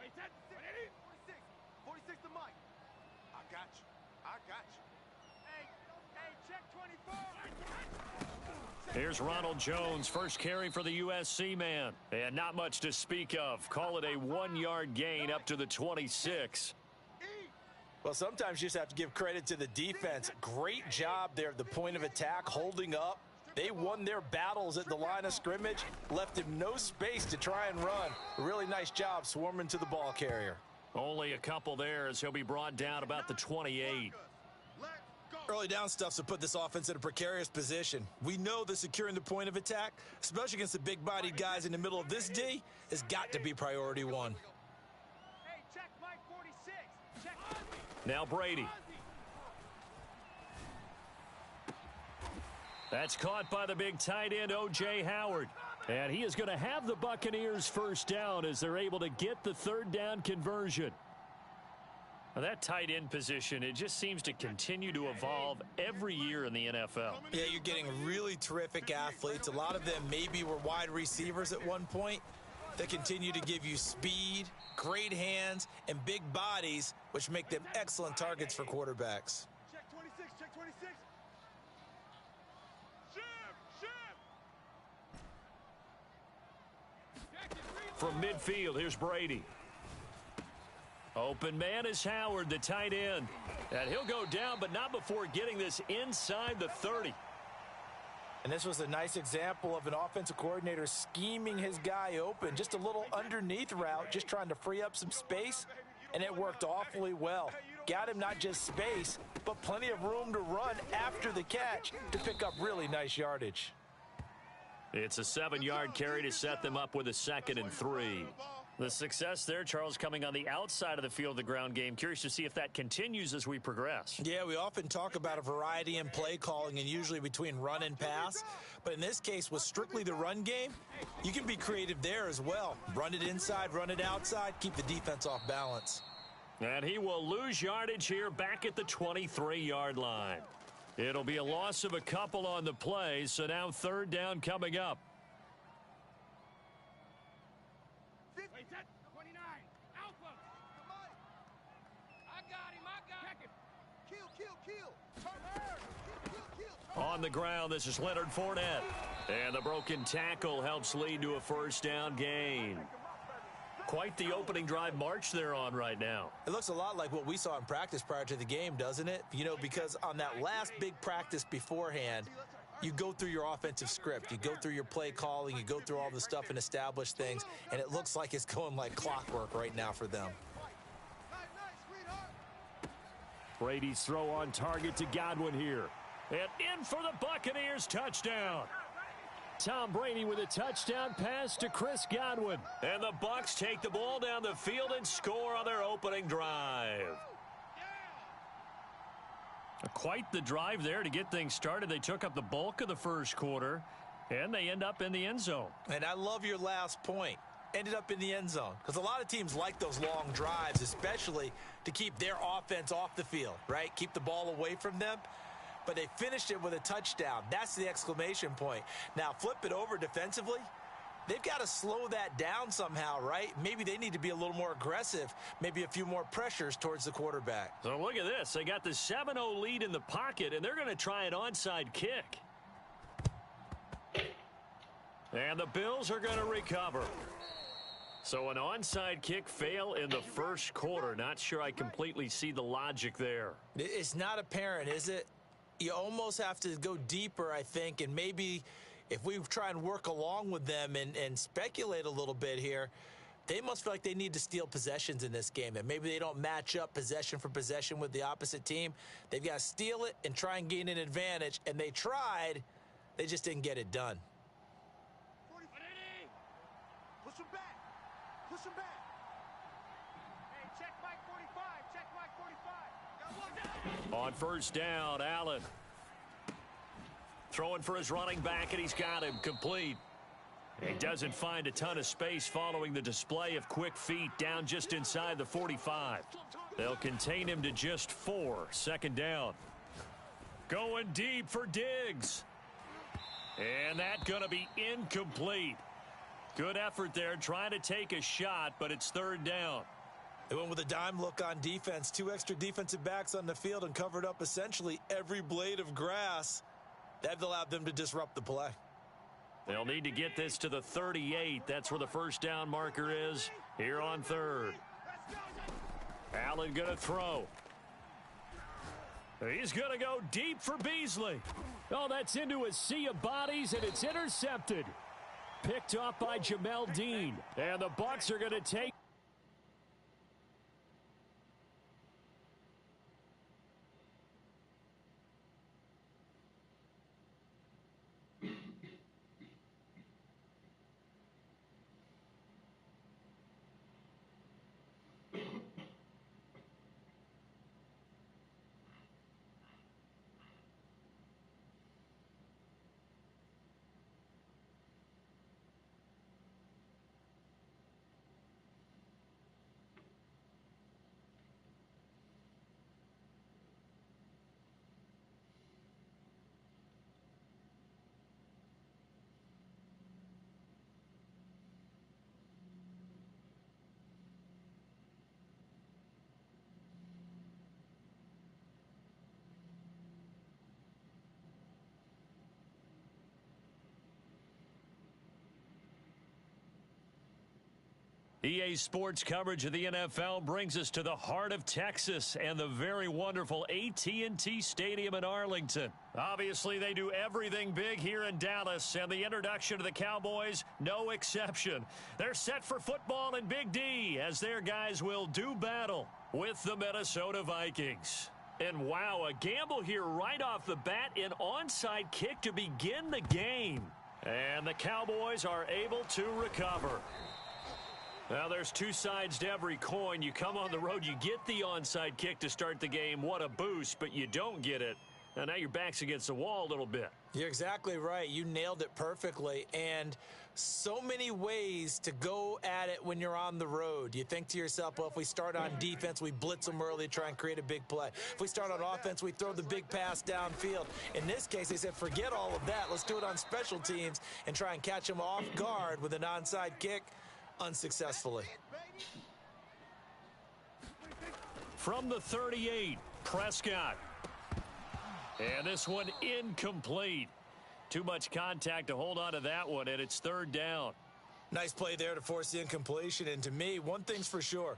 D: Hey, 46 to Mike. I got you. Hey, check 24.
B: Here's Ronald Jones, first carry for the USC man. And not much to speak of. Call it a 1-yard gain up to the 26.
C: Well, sometimes you just have to give credit to the defense. Great job there at the point of attack, holding up. They won their battles at the line of scrimmage, left him no space to try and run. A really nice job swarming to the ball carrier.
B: Only a couple there as he'll be brought down about the 28.
C: Early down stuff's to put this offense in a precarious position. We know that securing the point of attack, especially against the big-bodied guys in the middle of this D, has got to be priority one.
D: Hey, check Mike 46. Check.
B: Now Brady. That's caught by the big tight end, O.J. Howard. And he is going to have the Buccaneers first down as they're able to get the third down conversion. Now that tight end position, it just seems to continue to evolve every year in the NFL.
C: Yeah, you're getting really terrific athletes. A lot of them maybe were wide receivers at one point. They continue to give you speed, great hands, and big bodies, which make them excellent targets for quarterbacks.
D: Check 26. Check 26.
B: From midfield, here's Brady. Open man is Howard, the tight end. And he'll go down, but not before getting this inside the 30.
C: And this was a nice example of an offensive coordinator scheming his guy open. Just a little underneath route, just trying to free up some space, and it worked awfully well. Got him not just space, but plenty of room to run after the catch to pick up really nice yardage.
B: It's a 7-yard carry to set them up with a 2nd and 3. The success there, Charles, coming on the outside of the field of the ground game. Curious to see if that continues as we progress.
C: Yeah, we often talk about a variety in play calling and usually between run and pass. But in this case, with strictly the run game, you can be creative there as well. Run it inside, run it outside, keep the defense off balance.
B: And he will lose yardage here back at the 23-yard line. It'll be a loss of a couple on the play, so now third down coming up.
D: 29. Alpha. I got him. Kill.
B: On the ground, this is Leonard Fournette. And the broken tackle helps lead to a first down gain. Quite the opening drive march they're on right now.
C: It looks a lot like what we saw in practice prior to the game, doesn't it? You know, because on that last big practice beforehand, you go through your offensive script. You go through your play calling. You go through all the stuff and establish things. And it looks like it's going like clockwork right now for them.
B: Brady's throw on target to Godwin here. And in for the Buccaneers touchdown. Tom Brady with a touchdown pass to Chris Godwin. And the Bucs take the ball down the field and score on their opening drive. Quite the drive there to get things started. They took up the bulk of the first quarter, and they end up in the end zone.
C: And I love your last point. Ended up in the end zone. Because a lot of teams like those long drives, especially to keep their offense off the field, right? Keep the ball away from them. But they finished it with a touchdown. That's the exclamation point. Now, flip it over defensively. They've got to slow that down somehow, right? Maybe they need to be a little more aggressive. Maybe a few more pressures towards the quarterback.
B: So look at this. They got the 7-0 lead in the pocket, and they're going to try an onside kick. And the Bills are going to recover. So an onside kick fail in the first quarter. Not sure I completely see the logic there.
C: It's not apparent, is it? You almost have to go deeper, I think, and maybe if we try and work along with them and speculate a little bit here, they must feel like they need to steal possessions in this game, and maybe they don't match up possession for possession with the opposite team. They've got to steal it and try and gain an advantage, and they tried. They just didn't get it done.
D: Push him back. Push him back. Hey, check Mike 45. Check Mike 45.
B: On first down, Allen. Throwing for his running back, and he's got him complete. He doesn't find a ton of space following the display of quick feet down just inside the 45. They'll contain him to just 4. Second down. Going deep for Diggs. And that's going to be incomplete. Good effort there, trying to take a shot, but it's third down.
C: They went with a dime look on defense. 2 extra defensive backs on the field and covered up essentially every blade of grass. That allowed them to disrupt the play.
B: They'll need to get this to the 38. That's where the first down marker is here on third. Allen going to throw. He's going to go deep for Beasley. Oh, that's into a sea of bodies, and it's intercepted. Picked off by Jamel Dean. And the Bucs are going to take. EA Sports coverage of the NFL brings us to the heart of Texas and the very wonderful AT&T Stadium in Arlington. Obviously, they do everything big here in Dallas, and the introduction of the Cowboys, no exception. They're set for football in Big D as their guys will do battle with the Minnesota Vikings. And wow, a gamble here right off the bat, an onside kick to begin the game. And the Cowboys are able to recover. Now, there's two sides to every coin. You come on the road, you get the onside kick to start the game. What a boost, but you don't get it. Now your back's against the wall a little bit.
C: You're exactly right. You nailed it perfectly. And so many ways to go at it when you're on the road. You think to yourself, well, if we start on defense, we blitz them early, try and create a big play. If we start on offense, we throw the big pass downfield. In this case, they said, forget all of that. Let's do it on special teams and try and catch them off guard with an onside kick. Unsuccessfully.
B: From the 38, Prescott. And this one incomplete. Too much contact to hold on to that one, and it's third down.
C: Nice play there to force the incompletion. And to me, one thing's for sure.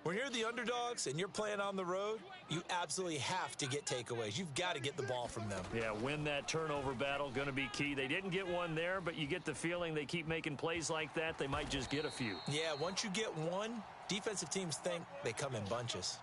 C: When you're the underdogs and you're playing on the road, you absolutely have to get takeaways. You've got to get the ball from them.
B: Yeah, win that turnover battle, going to be key. They didn't get one there, but you get the feeling they keep making plays like that. They might just get a few.
C: Yeah, once you get one, defensive teams think they come in bunches.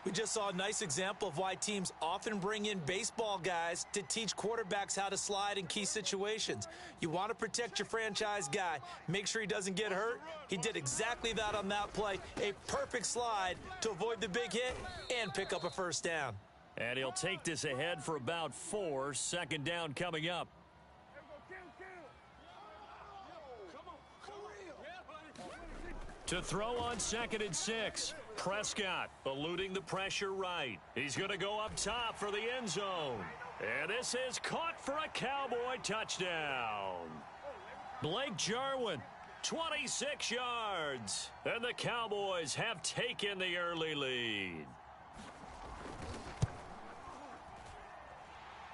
C: We just saw a nice example of why teams often bring in baseball guys to teach quarterbacks how to slide in key situations. You want to protect your franchise guy. Make sure he doesn't get hurt. He did exactly that on that play. A perfect slide to avoid the big hit and pick up a first down.
B: And he'll take this ahead for about 4. Second down coming up. To throw on 2nd and 6. Prescott eluding the pressure right. He's going to go up top for the end zone. And this is caught for a Cowboy touchdown. Blake Jarwin, 26 yards. And the Cowboys have taken the early lead.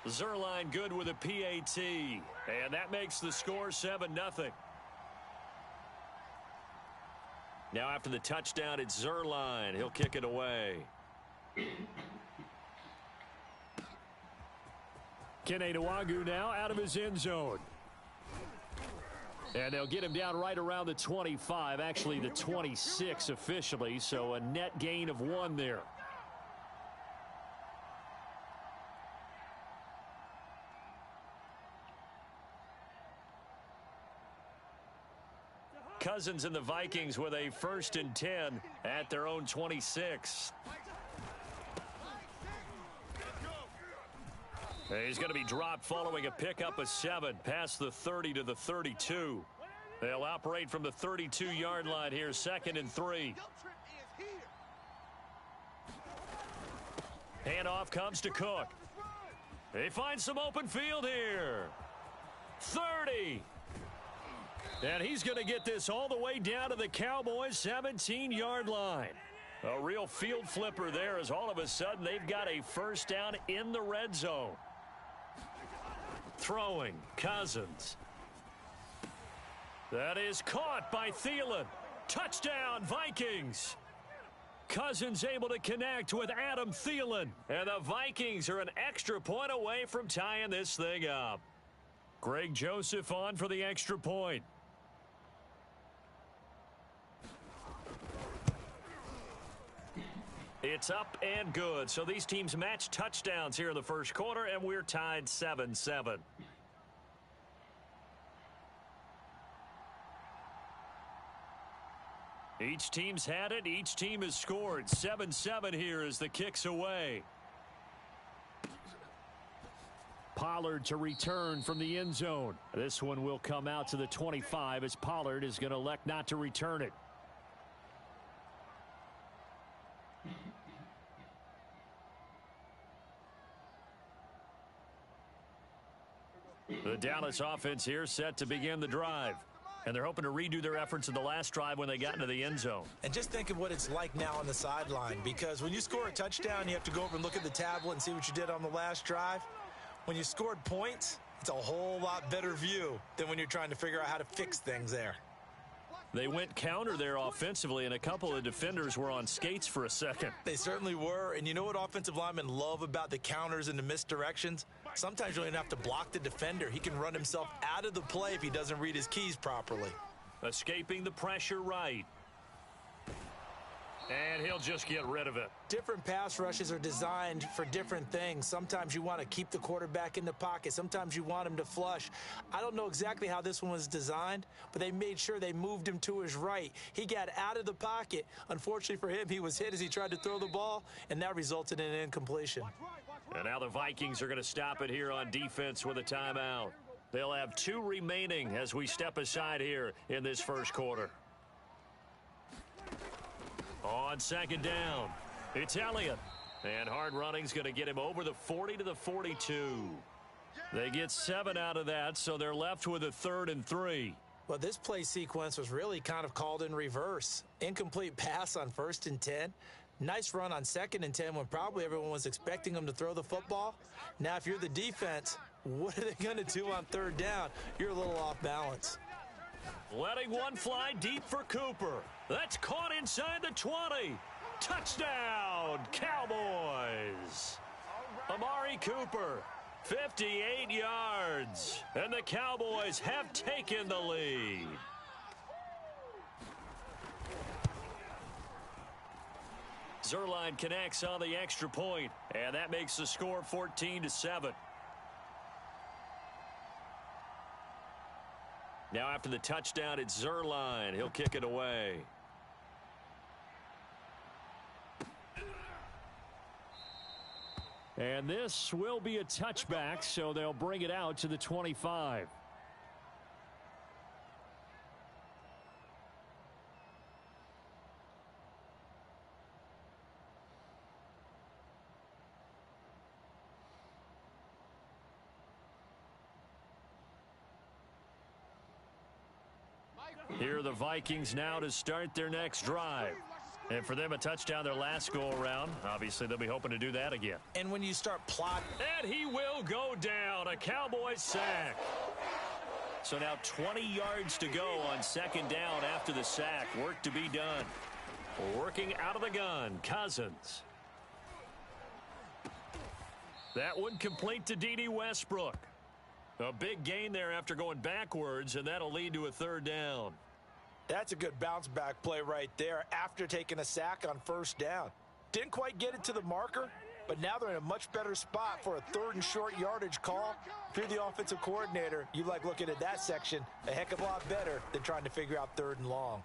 B: Zerline good with a PAT. And that makes the score 7-0. Now after the touchdown, it's Zerline. He'll kick it away. Kene Nwangwu now out of his end zone. And they'll get him down right around the 25, actually the 26 officially, so a net gain of 1 there. Cousins and the Vikings with a 1st and 10 at their own 26. He's going to be dropped following a pickup of 7 past the 30 to the 32. They'll operate from the 32-yard line here, 2nd and 3. Handoff comes to Cook. They find some open field here. 30. And he's going to get this all the way down to the Cowboys' 17-yard line. A real field flipper there as all of a sudden they've got a first down in the red zone. Throwing, Cousins. That is caught by Thielen. Touchdown, Vikings. Cousins able to connect with Adam Thielen. And the Vikings are an extra point away from tying this thing up. Greg Joseph on for the extra point. It's up and good. So these teams match touchdowns here in the first quarter, and we're tied 7-7. Each team's had it. Each team has scored. 7-7 here as the kick's away. Pollard to return from the end zone. This one will come out to the 25 as Pollard is going to elect not to return it. The Dallas offense here set to begin the drive. And they're hoping to redo their efforts in the last drive when they got into the end zone.
C: And just think of what it's like now on the sideline, because when you score a touchdown, you have to go over and look at the tablet and see what you did on the last drive. When you scored points, it's a whole lot better view than when you're trying to figure out how to fix things there.
B: They went counter there offensively, and a couple of defenders were on skates for a second.
C: They certainly were. And you know what offensive linemen love about the counters and the misdirections? Sometimes you don't even have to block the defender. He can run himself out of the play if he doesn't read his keys properly.
B: Escaping the pressure right. And he'll just get rid of it.
C: Different pass rushes are designed for different things. Sometimes you want to keep the quarterback in the pocket. Sometimes you want him to flush. I don't know exactly how this one was designed, but they made sure they moved him to his right. He got out of the pocket. Unfortunately for him, he was hit as he tried to throw the ball, and that resulted in an incompletion.
B: And now the Vikings are going to stop it here on defense with a timeout. They'll have 2 remaining as we step aside here in this first quarter. On second down, it's Elliott. And hard running's going to get him over the 40 to the 42. They get 7 out of that, so they're left with a 3rd and 3.
C: Well, this play sequence was really kind of called in reverse. Incomplete pass on 1st and 10. Nice run on 2nd and 10 when probably everyone was expecting him to throw the football. Now, if you're the defense, what are they going to do on 3rd down? You're a little off balance.
B: Letting one fly deep for Cooper. That's caught inside the 20. Touchdown, Cowboys. Amari Cooper, 58 yards. And the Cowboys have taken the lead. Zerline connects on the extra point, and that makes the score 14-7. Now after the touchdown, it's Zerline. He'll kick it away. And this will be a touchback, so they'll bring it out to the 25. Here are the Vikings now to start their next drive. And for them, a touchdown their last go-around. Obviously, they'll be hoping to do that again.
C: And when you start plotting...
B: And he will go down. A Cowboys sack. So now 20 yards to go on 2nd down after the sack. Work to be done. Working out of the gun, Cousins. That one complete to D.D. Westbrook. A big gain there after going backwards, and that'll lead to a 3rd down.
C: That's a good bounce-back play right there after taking a sack on 1st down. Didn't quite get it to the marker, but now they're in a much better spot for a 3rd and short yardage call. If you're the offensive coordinator, you like looking at that section a heck of a lot better than trying to figure out 3rd and long.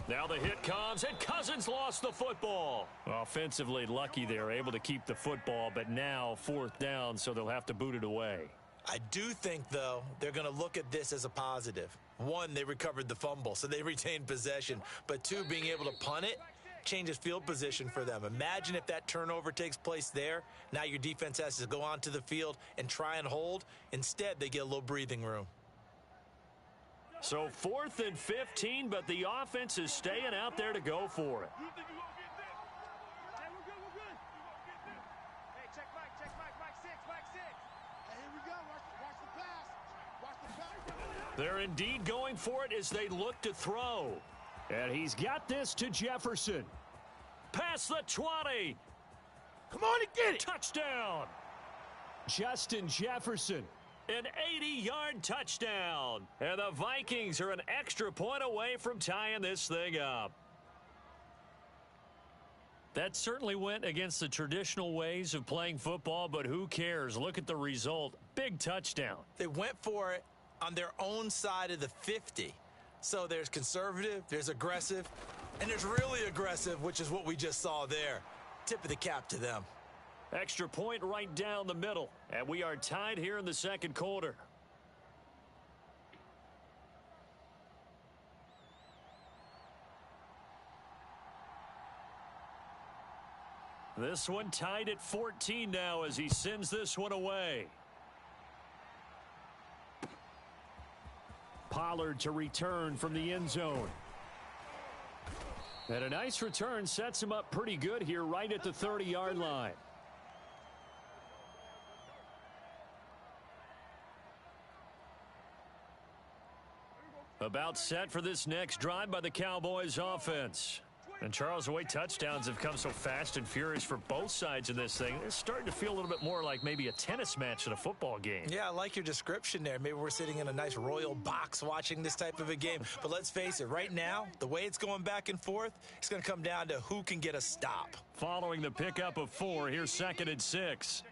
B: Now the hit comes, and Cousins lost the football. Offensively lucky they're able to keep the football, but now 4th down, so they'll have to boot it away.
C: I do think, though, they're going to look at this as a positive. 1, they recovered the fumble, so they retained possession. But 2, being able to punt it changes field position for them. Imagine if that turnover takes place there. Now your defense has to go onto the field and try and hold. Instead, they get a little breathing room.
B: So 4th and 15, but the offense is staying out there to go for it. They're indeed going for it as they look to throw. And he's got this to Jefferson. Past the 20.
C: Come on and get it.
B: Touchdown. Justin Jefferson, an 80-yard touchdown. And the Vikings are an extra point away from tying this thing up. That certainly went against the traditional ways of playing football, but who cares? Look at the result. Big touchdown.
C: They went for it on their own side of the 50. So there's conservative, there's aggressive, and there's really aggressive, which is what we just saw there. Tip of the cap to them.
B: Extra point right down the middle, and we are tied here in the second quarter. This one tied at 14 now as he sends this one away. Pollard to return from the end zone. And a nice return sets him up pretty good here right at the 30-yard line. About set for this next drive by the Cowboys offense. And Charles, the way touchdowns have come so fast and furious for both sides in this thing, it's starting to feel a little bit more like maybe a tennis match than a football game. Yeah, I like your description there. Maybe we're sitting in a nice royal box watching this type of a game. But let's face it, right now, the way it's going back and forth, it's going to come down to who can get a stop. Following the pickup of 4, here's 2nd and 6.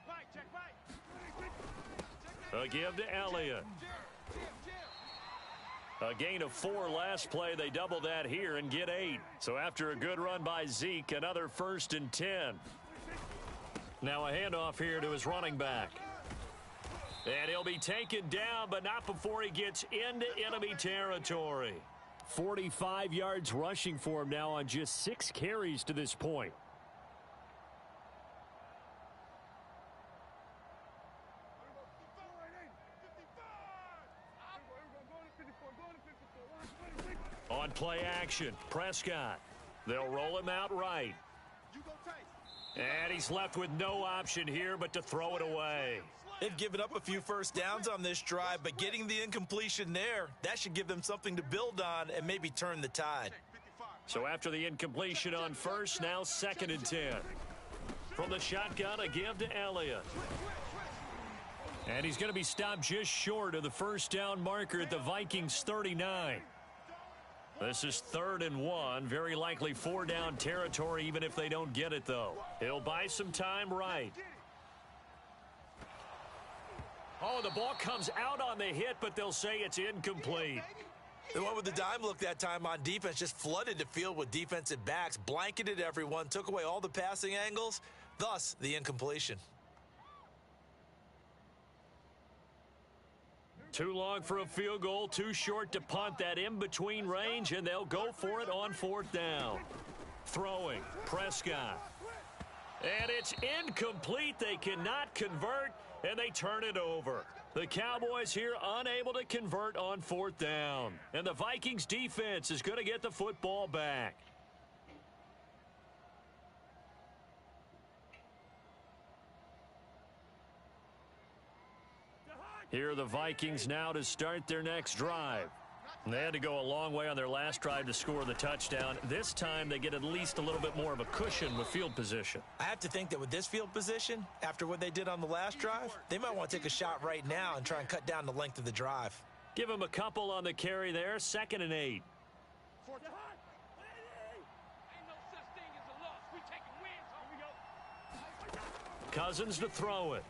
B: A give to Elliott. A gain of 4 last play. They double that here and get 8. So after a good run by Zeke, another 1st and 10. Now a handoff here to his running back. And he'll be taken down, but not before he gets into enemy territory. 45 yards rushing for him now on just 6 carries to this point. On play action, Prescott. They'll roll him out right. And he's left with no option here but to throw it away. They've given up a few first downs on this drive, but getting the incompletion there, that should give them something to build on and maybe turn the tide. So after the incompletion on first, now 2nd and 10. From the shotgun, a give to Elliott. And he's going to be stopped just short of the first down marker at the Vikings 39. This is 3rd and 1. Very likely 4-down territory even if they don't get it, though. He'll buy some time right. Oh, the ball comes out on the hit, but they'll say it's incomplete. They went with the dime look that time on defense, just flooded the field with defensive backs, blanketed everyone, took away all the passing angles, thus the incompletion. Too long for a field goal, too short to punt that in-between range, and they'll go for it on 4th down. Throwing, Prescott. And it's incomplete. They cannot convert, and they turn it over. The Cowboys here unable to convert on 4th down. And the Vikings defense is going to get the football back. Here are the Vikings now to start their next drive. They had to go a long way on their last drive to score the touchdown. This time they get at least a little bit more of a cushion with field position. I have to think that with this field position, after what they did on the last drive, they might want to take a shot right now and try and cut down the length of the drive. Give them a couple on the carry there, 2nd and 8. Cousins to throw it.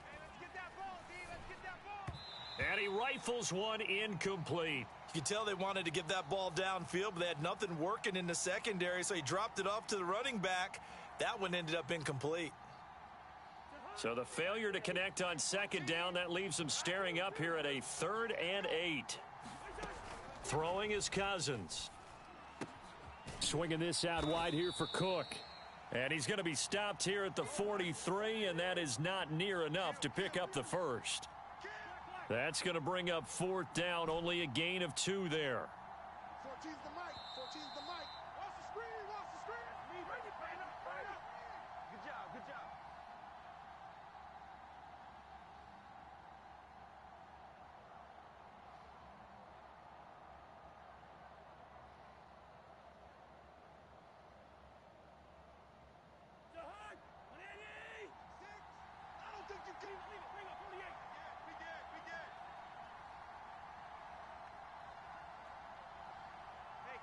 B: And he rifles one incomplete. You can tell they wanted to get that ball downfield, but they had nothing working in the secondary, so he dropped it off to the running back. That one ended up incomplete. So the failure to connect on 2nd down, that leaves them staring up here at a 3rd and 8. Throwing is Cousins. Swinging this out wide here for Cook. And he's going to be stopped here at the 43, and that is not near enough to pick up the first. That's going to bring up 4th down, only a gain of 2 there.
D: 14's the mic. 14's the mic. Watch the screen. Watch the screen. Bring it up. Good job. Good job.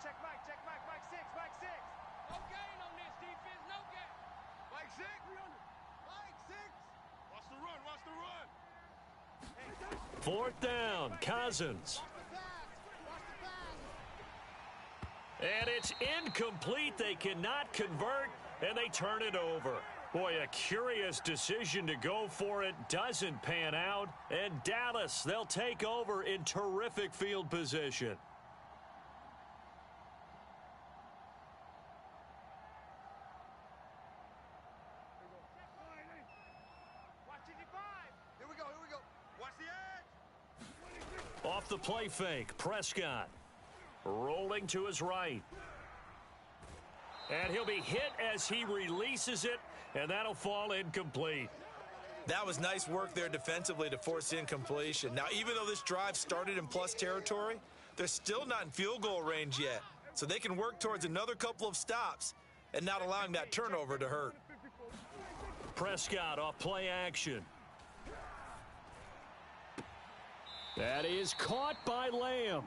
D: check Mike, Mike 6, Mike 6. No gain on this defense, no gain. Mike 6. Mike 6. Watch the run, watch the run.
B: Fourth down, Cousins. And it's incomplete. They cannot convert, and they turn it over. Boy, a curious decision to go for it. Doesn't pan out. And Dallas, they'll take over in terrific field position.
D: Here we go, here we go. Watch the edge.
B: Off the play fake, Prescott. Rolling to his right. And he'll be hit as he releases it, and that'll fall incomplete.
C: That was nice work there defensively to force incompletion. Now, even though this drive started in plus territory, they're still not in field goal range yet. So they can work towards another couple of stops and not allowing that turnover to hurt.
B: Prescott off play action. That is caught by Lamb.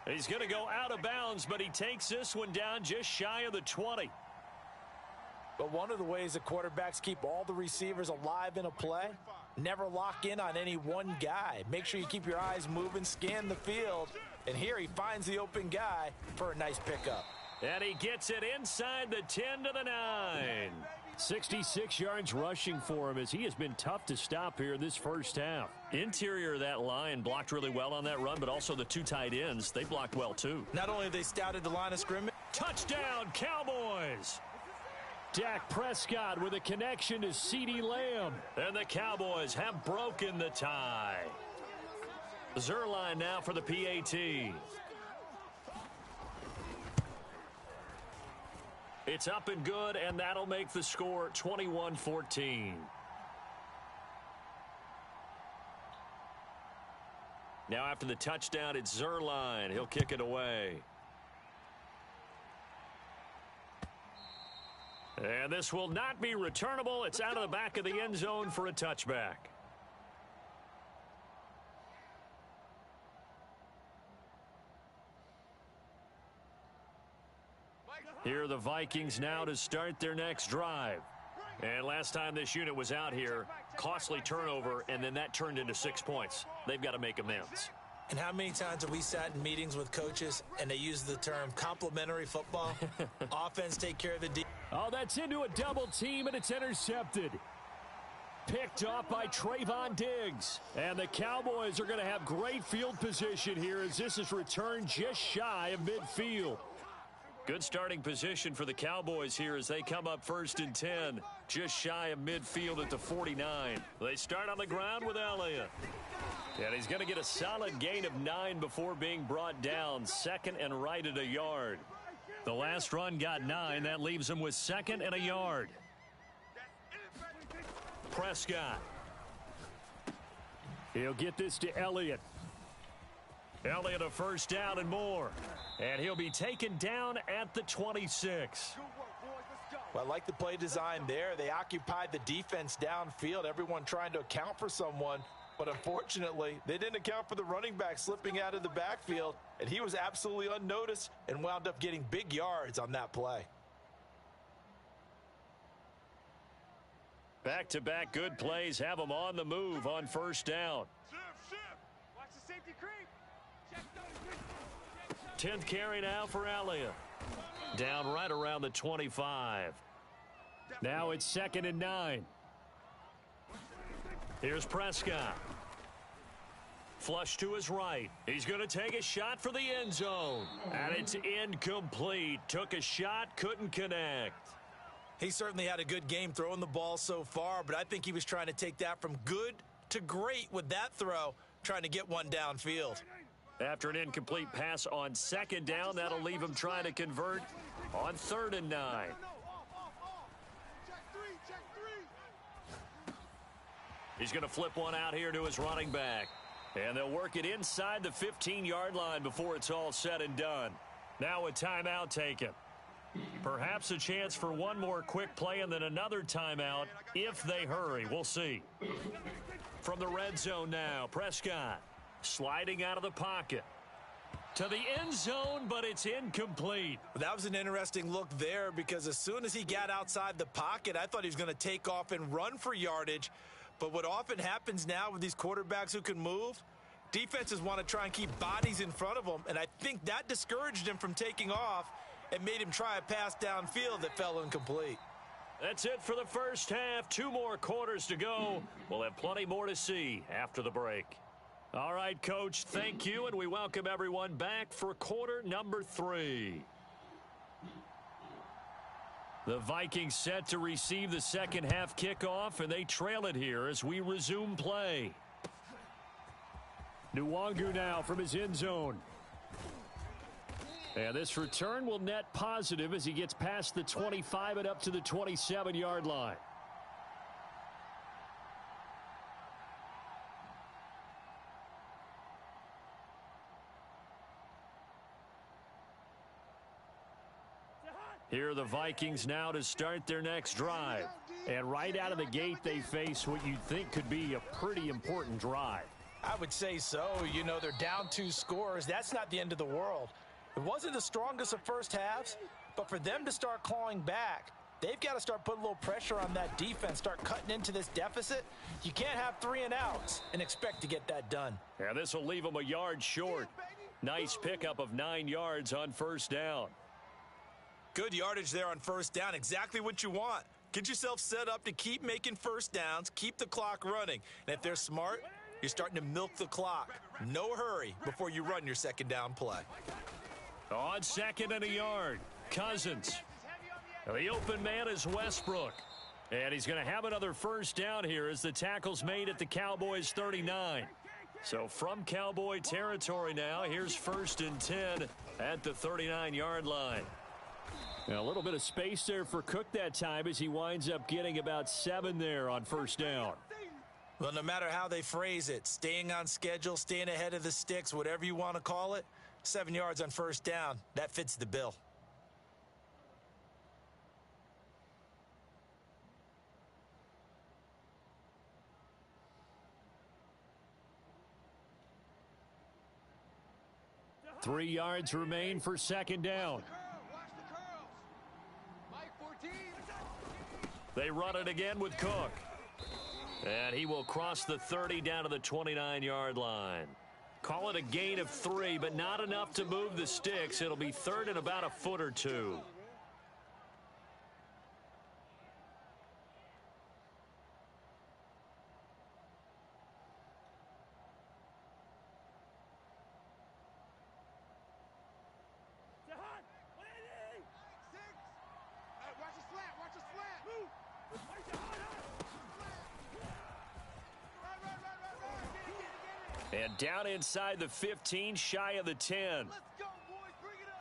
B: He's going to go out of bounds, but he takes this one down just shy of the 20.
C: But one of the ways the quarterbacks keep all the receivers alive in a play, never lock in on any one guy. Make sure you keep your eyes moving, scan the field. And here he finds the open guy for a nice pickup.
B: And he gets it inside the 10 to the 9. 66 yards rushing for him as he has been tough to stop here this first half. Interior of that line blocked really well on that run, but also the two tight ends, they blocked well too.
C: Not only have they scouted the line of scrimmage.
B: Touchdown, Cowboys! Dak Prescott with a connection to CeeDee Lamb. And the Cowboys have broken the tie. Zerline now for the PAT. It's up and good, and that'll make the score 21-14. Now after the touchdown, it's Zerline. He'll kick it away. And this will not be returnable. It's out of the back of the end zone for a touchback. Here are the Vikings now to start their next drive. And last time this unit was out here, costly turnover, and then that turned into 6 points. They've got to make amends.
C: And how many times have we sat in meetings with coaches and they use the term complementary football? Offense take care of the defense.
B: Oh, that's into a double team, and it's intercepted. Picked off by Trayvon Diggs. And the Cowboys are going to have great field position here as this is returned just shy of midfield. Good starting position for the Cowboys here as they come up 1st and 10, just shy of midfield at the 49. They start on the ground with Elliott. And he's going to get a solid gain of 9 before being brought down, 2nd and right at a yard. The last run got 9. That leaves him with 2nd and a yard. Prescott. He'll get this to Elliott. Elliott a first down and more. And he'll be taken down at the 26.
C: Well, I like the play design there. They occupied the defense downfield, everyone trying to account for someone. But unfortunately, they didn't account for the running back slipping out of the backfield. And he was absolutely unnoticed and wound up getting big yards on that play.
B: Back-to-back good plays have them on the move on first down.
D: Watch the safety creep.
B: 10th carry now for Elliott. Down right around the 25. Now it's 2nd and 9. Here's Prescott. Flush to his right. He's going to take a shot for the end zone. And it's incomplete. Took a shot, couldn't connect.
C: He certainly had a good game throwing the ball so far, but I think he was trying to take that from good to great with that throw, trying to get one downfield.
B: After an incomplete pass on 2nd down, that'll leave him trying to convert on 3rd and 9. He's going to flip one out here to his running back. And they'll work it inside the 15-yard line before it's all said and done. Now a timeout taken. Perhaps a chance for one more quick play and then another timeout if they hurry. We'll see. From the red zone now, Prescott sliding out of the pocket. to the end zone, but it's incomplete.
C: That was an interesting look there because as soon as he got outside the pocket, I thought he was going to take off and run for yardage. But what often happens now with these quarterbacks who can move, defenses want to try and keep bodies in front of them, and I think that discouraged him from taking off and made him try a pass downfield that fell incomplete.
B: That's it for the first half. 2 more quarters to go. We'll have plenty more to see after the break. All right, Coach, thank you, and we welcome everyone back for quarter number 3. The Vikings set to receive the second half kickoff, and they trail it here as we resume play. Nwangu now from his end zone. And this return will net positive as he gets past the 25 and up to the 27-yard line. Here are the Vikings now to start their next drive. And right out of the gate, they face what you'd think could be a pretty important drive.
C: I would say so. You know, they're down 2 scores. That's not the end of the world. It wasn't the strongest of first halves, but for them to start clawing back, they've got to start putting a little pressure on that defense, start cutting into this deficit. You can't have 3 and outs and expect to get that done.
B: Yeah, this will leave them a yard short. Nice pickup of 9 yards on first down.
C: Good yardage there on first down. Exactly what you want. Get yourself set up to keep making first downs, keep the clock running. And if they're smart, you're starting to milk the clock. No hurry before you run your second down play.
B: On second and a yard, Cousins. The open man is Westbrook. And he's going to have another first down here as the tackle's made at the Cowboys' 39. So from Cowboy territory now, here's 1st and 10 at the 39-yard line. Now, a little bit of space there for Cook that time as he winds up getting about 7 there on first down.
C: Well, no matter how they phrase it, staying on schedule, staying ahead of the sticks, whatever you want to call it, 7 yards on first down, that fits the bill.
B: Three yards remain for second down. They run it again with Cook. And he will cross the 30 down to the 29-yard line. Call it a gain of 3, but not enough to move the sticks. It'll be 3rd and about a foot or 2. And down inside the 15, shy of the 10.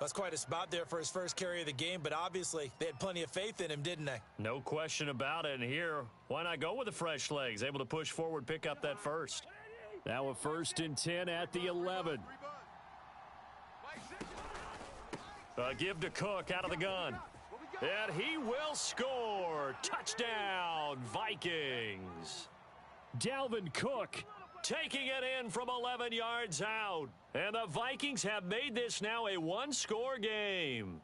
C: That's quite a spot there for his first carry of the game, but obviously they had plenty of faith in him, didn't they?
B: No question about it. And here, why not go with the fresh legs? Able to push forward, pick up that first. Now a 1st and 10 at the 11. Give to Cook out of the gun. And he will score. Touchdown, Vikings. Dalvin Cook taking it in from 11 yards out. And the Vikings have made this now a 1-score game.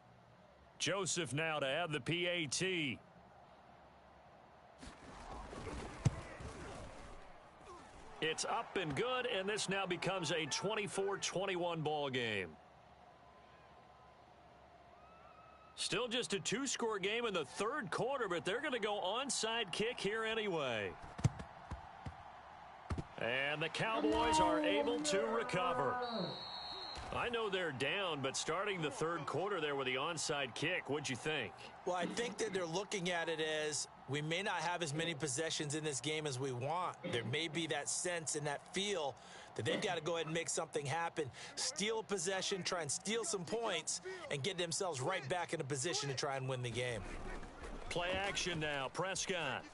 B: Joseph now to have the PAT. It's up and good, and this now becomes a 24-21 ball game. Still just a 2-score game in the 3rd quarter, but they're going to go onside kick here anyway. And the Cowboys are able to recover. I know they're down, but starting the 3rd quarter there with the onside kick, what'd you think?
C: Well, I think that they're looking at it as we may not have as many possessions in this game as we want. There may be that sense and that feel that they've got to go ahead and make something happen. Steal a possession, try and steal some points, and get themselves right back in a position to try and win the game.
B: Play action now, Prescott.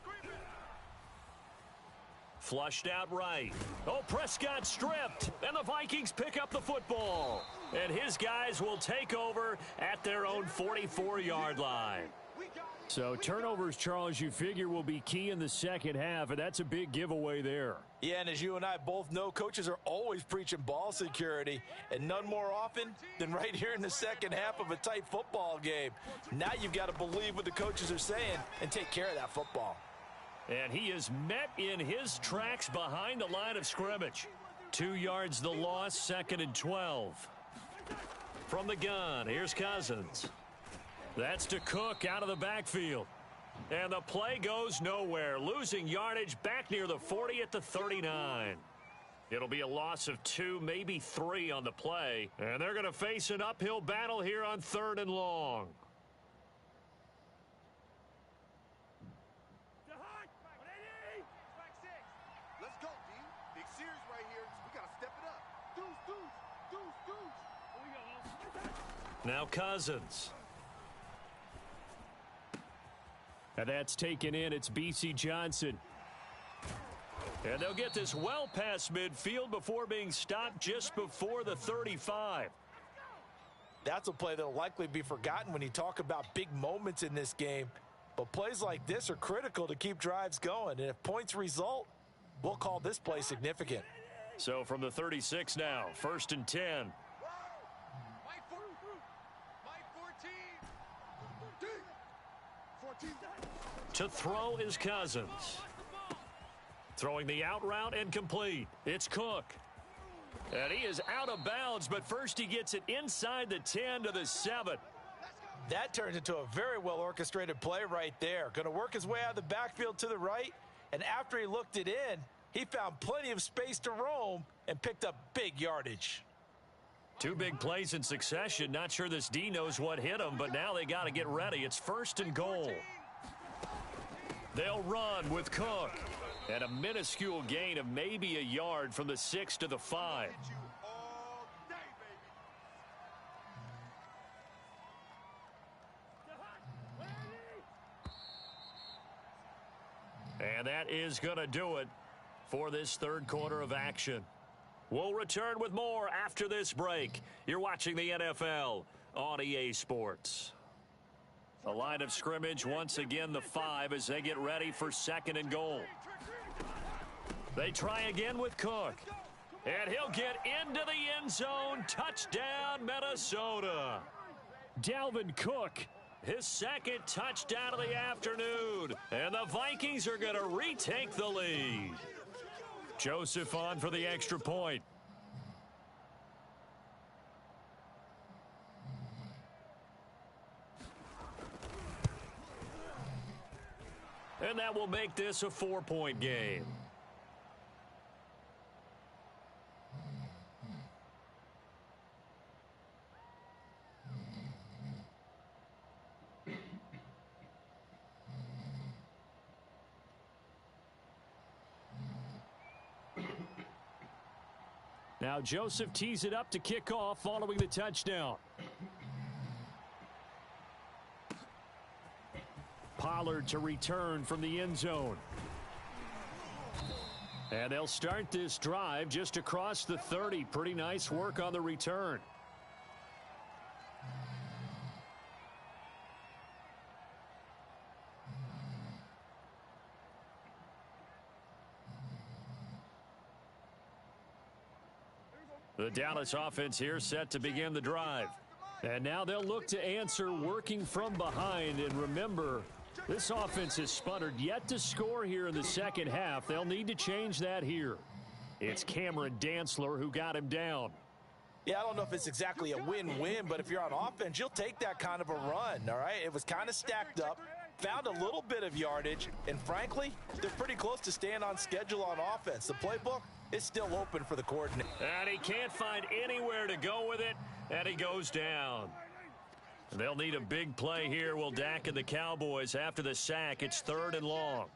B: Flushed out right. Oh, Prescott stripped, and the Vikings pick up the football. And his guys will take over at their own 44-yard line. So turnovers, Charles, you figure will be key in the second half, and that's a big giveaway there.
C: Yeah, and as you and I both know, coaches are always preaching ball security, and none more often than right here in the second half of a tight football game. Now you've got to believe what the coaches are saying and take care of that football.
B: And he is met in his tracks behind the line of scrimmage. 2 yards the loss, 2nd and 12. From the gun, here's Cousins. That's to Cook out of the backfield. And the play goes nowhere, losing yardage back near the 40 at the 39. It'll be a loss of 2, maybe 3 on the play. And they're going to face an uphill battle here on 3rd and long.
D: Let's go, D. Big series right here. We got to step it up. Deuce.
B: Now Cousins. And that's taken in. It's B.C. Johnson. And they'll get this well past midfield before being stopped just before the 35.
C: That's a play that will likely be forgotten when you talk about big moments in this game. But plays like this are critical to keep drives going. And if points result, we'll call this play significant.
B: So from the 36 now, 1st and 10. To throw is Cousins. Throwing the out route and complete. It's Cook. And he is out of bounds, but first he gets it inside the 10 to the 7.
C: That turns into a very well orchestrated play right there. Going to work his way out of the backfield to the right. And after he looked it in, he found plenty of space to roam and picked up big yardage.
B: 2 big plays in succession. Not sure this D knows what hit him, but now they got to get ready. It's 1st and goal. They'll run with Cook. And a minuscule gain of maybe a yard from the 6 to the 5. And that is going to do it for this 3rd quarter of action. We'll return with more after this break. You're watching the NFL on EA Sports. The line of scrimmage, once again, the 5 as they get ready for 2nd and goal. They try again with Cook. And he'll get into the end zone. Touchdown, Minnesota. Dalvin Cook, his 2nd touchdown of the afternoon. And the Vikings are going to retake the lead. Joseph on for the extra point. And that will make this a 4-point game. Now Joseph tees it up to kick off following the touchdown. Pollard to return from the end zone. And they'll start this drive just across the 30. Pretty nice work on the return. The Dallas offense here set to begin the drive. And now they'll look to answer working from behind. And remember, this offense has sputtered yet to score here in the second half. They'll need to change that here. It's Cameron Dantzler who got him down.
C: Yeah, I don't know if it's exactly a win-win, but if you're on offense, you'll take that kind of a run, all right? It was kind of stacked up, found a little bit of yardage, and frankly, they're pretty close to staying on schedule on offense. The playbook is still open for the coordinator.
B: And he can't find anywhere to go with it, and he goes down. They'll need a big play here, will Dak and the Cowboys after the sack. It's 3rd and long.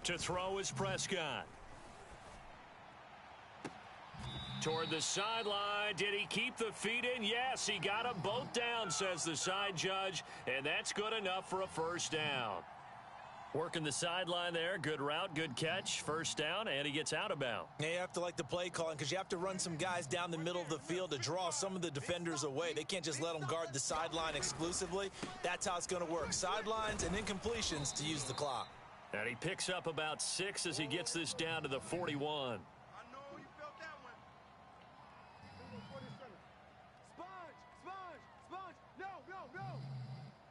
B: To throw is Prescott. Toward the sideline. Did he keep the feet in? Yes, he got them both down, says the side judge, and that's good enough for a 1st down. Working the sideline there. Good route, good catch. 1st down, and he gets out of bounds.
C: Yeah, you have to like the play calling because you have to run some guys down the middle of the field to draw some of the defenders away. They can't just let them guard the sideline exclusively. That's how it's going to work. Sidelines and incompletions to use the clock.
B: And he picks up about 6 as he gets this down to the 41.
D: I know you felt that one. Sponge. No.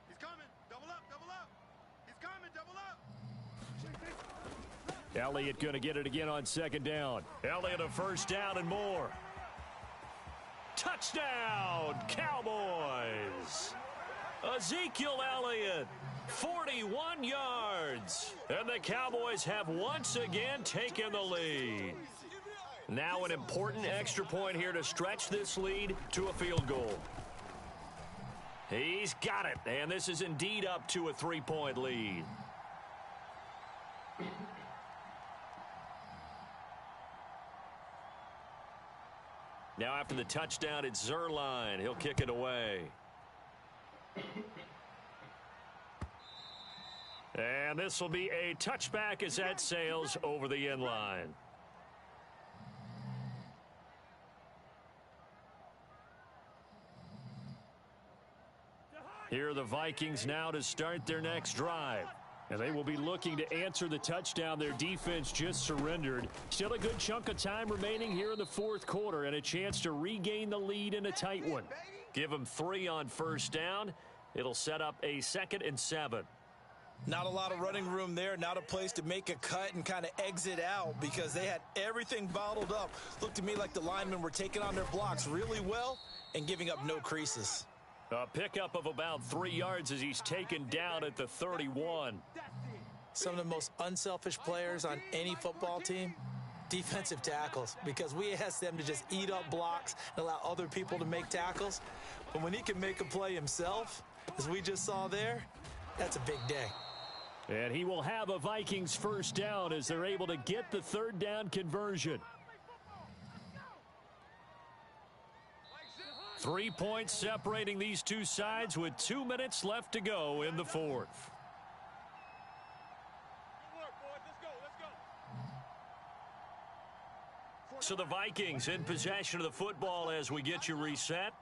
D: He's coming. Double up. He's coming, double up.
B: Elliott going to get it again on 2nd down. Elliott a 1st down and more. Touchdown, Cowboys. Ezekiel Elliott, 41 yards. And the Cowboys have once again taken the lead. Now an important extra point here to stretch this lead to a field goal. He's got it, and this is indeed up to a 3-point lead. Now after the touchdown, it's Zerline. He'll kick it away. And this will be a touchback as that sails over the end line. Here are the Vikings now to start their next drive. And they will be looking to answer the touchdown their defense just surrendered. Still a good chunk of time remaining here in the 4th quarter and a chance to regain the lead in a tight one. Give them 3 on 1st down. It'll set up a 2nd and 7.
C: Not a lot of running room there. Not a place to make a cut and kind of exit out because they had everything bottled up. Looked to me like the linemen were taking on their blocks really well and giving up no creases.
B: A pickup of about 3 yards as he's taken down at the 31.
C: Some of the most unselfish players on any football team, defensive tackles, because we ask them to just eat up blocks and allow other people to make tackles. But when he can make a play himself, as we just saw there, that's a big day.
B: And he will have a Vikings 1st down as they're able to get the 3rd down conversion. 3 points separating these two sides with 2 minutes left to go in the 4th. So the Vikings in possession of the football as we get you reset.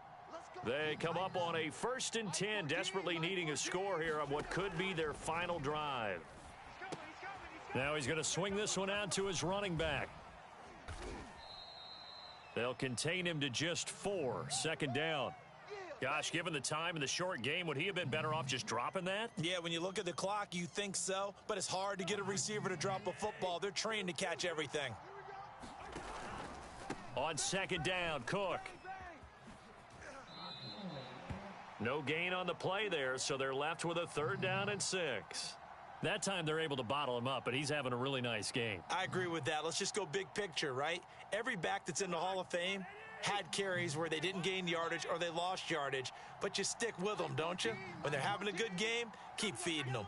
B: They come up on a 1st and 10, desperately needing a score here on what could be their final drive. Now he's going to swing this one out to his running back. They'll contain him to just 4, 2nd down. Gosh, given the time in the short game, would he have been better off just dropping that?
C: Yeah, when you look at the clock, you think so, but it's hard to get a receiver to drop a football. They're trained to catch everything.
B: On 2nd down, Cook. No gain on the play there, so they're left with a 3rd down and 6. That time they're able to bottle him up, but he's having a really nice game.
C: I agree with that. Let's just go big picture, right? Every back that's in the Hall of Fame had carries where they didn't gain yardage or they lost yardage, but you stick with them, don't you? When they're having a good game, keep feeding them.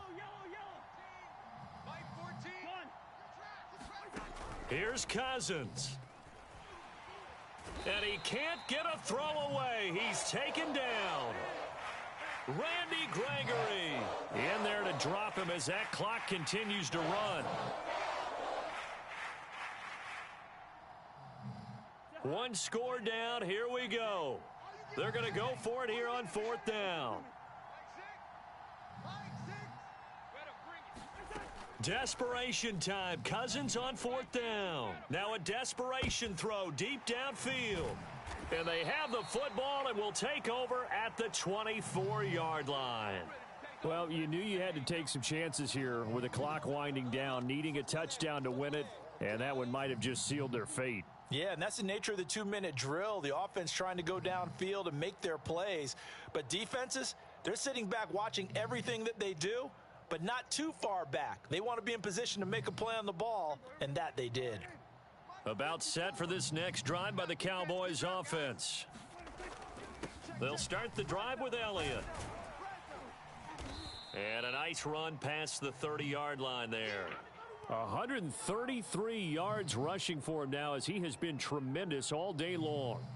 B: Here's Cousins. And he can't get a throw away. He's taken down. Randy Gregory in there to drop him as that clock continues to run. One score down. Here we go. They're going to go for it here on 4th down. Desperation time. Cousins on 4th down. Now a desperation throw deep downfield. And they have the football and will take over at the 24-yard line. Well, you knew you had to take some chances here with the clock winding down, needing a touchdown to win it, and that one might have just sealed their fate.
C: Yeah, and that's the nature of the 2-minute drill. The offense trying to go downfield and make their plays. But defenses, they're sitting back watching everything that they do, but not too far back. They want to be in position to make a play on the ball, and that they did.
B: About set for this next drive by the Cowboys offense. They'll start the drive with Elliott. And a nice run past the 30-yard line there. 133 yards rushing for him now as he has been tremendous all day long.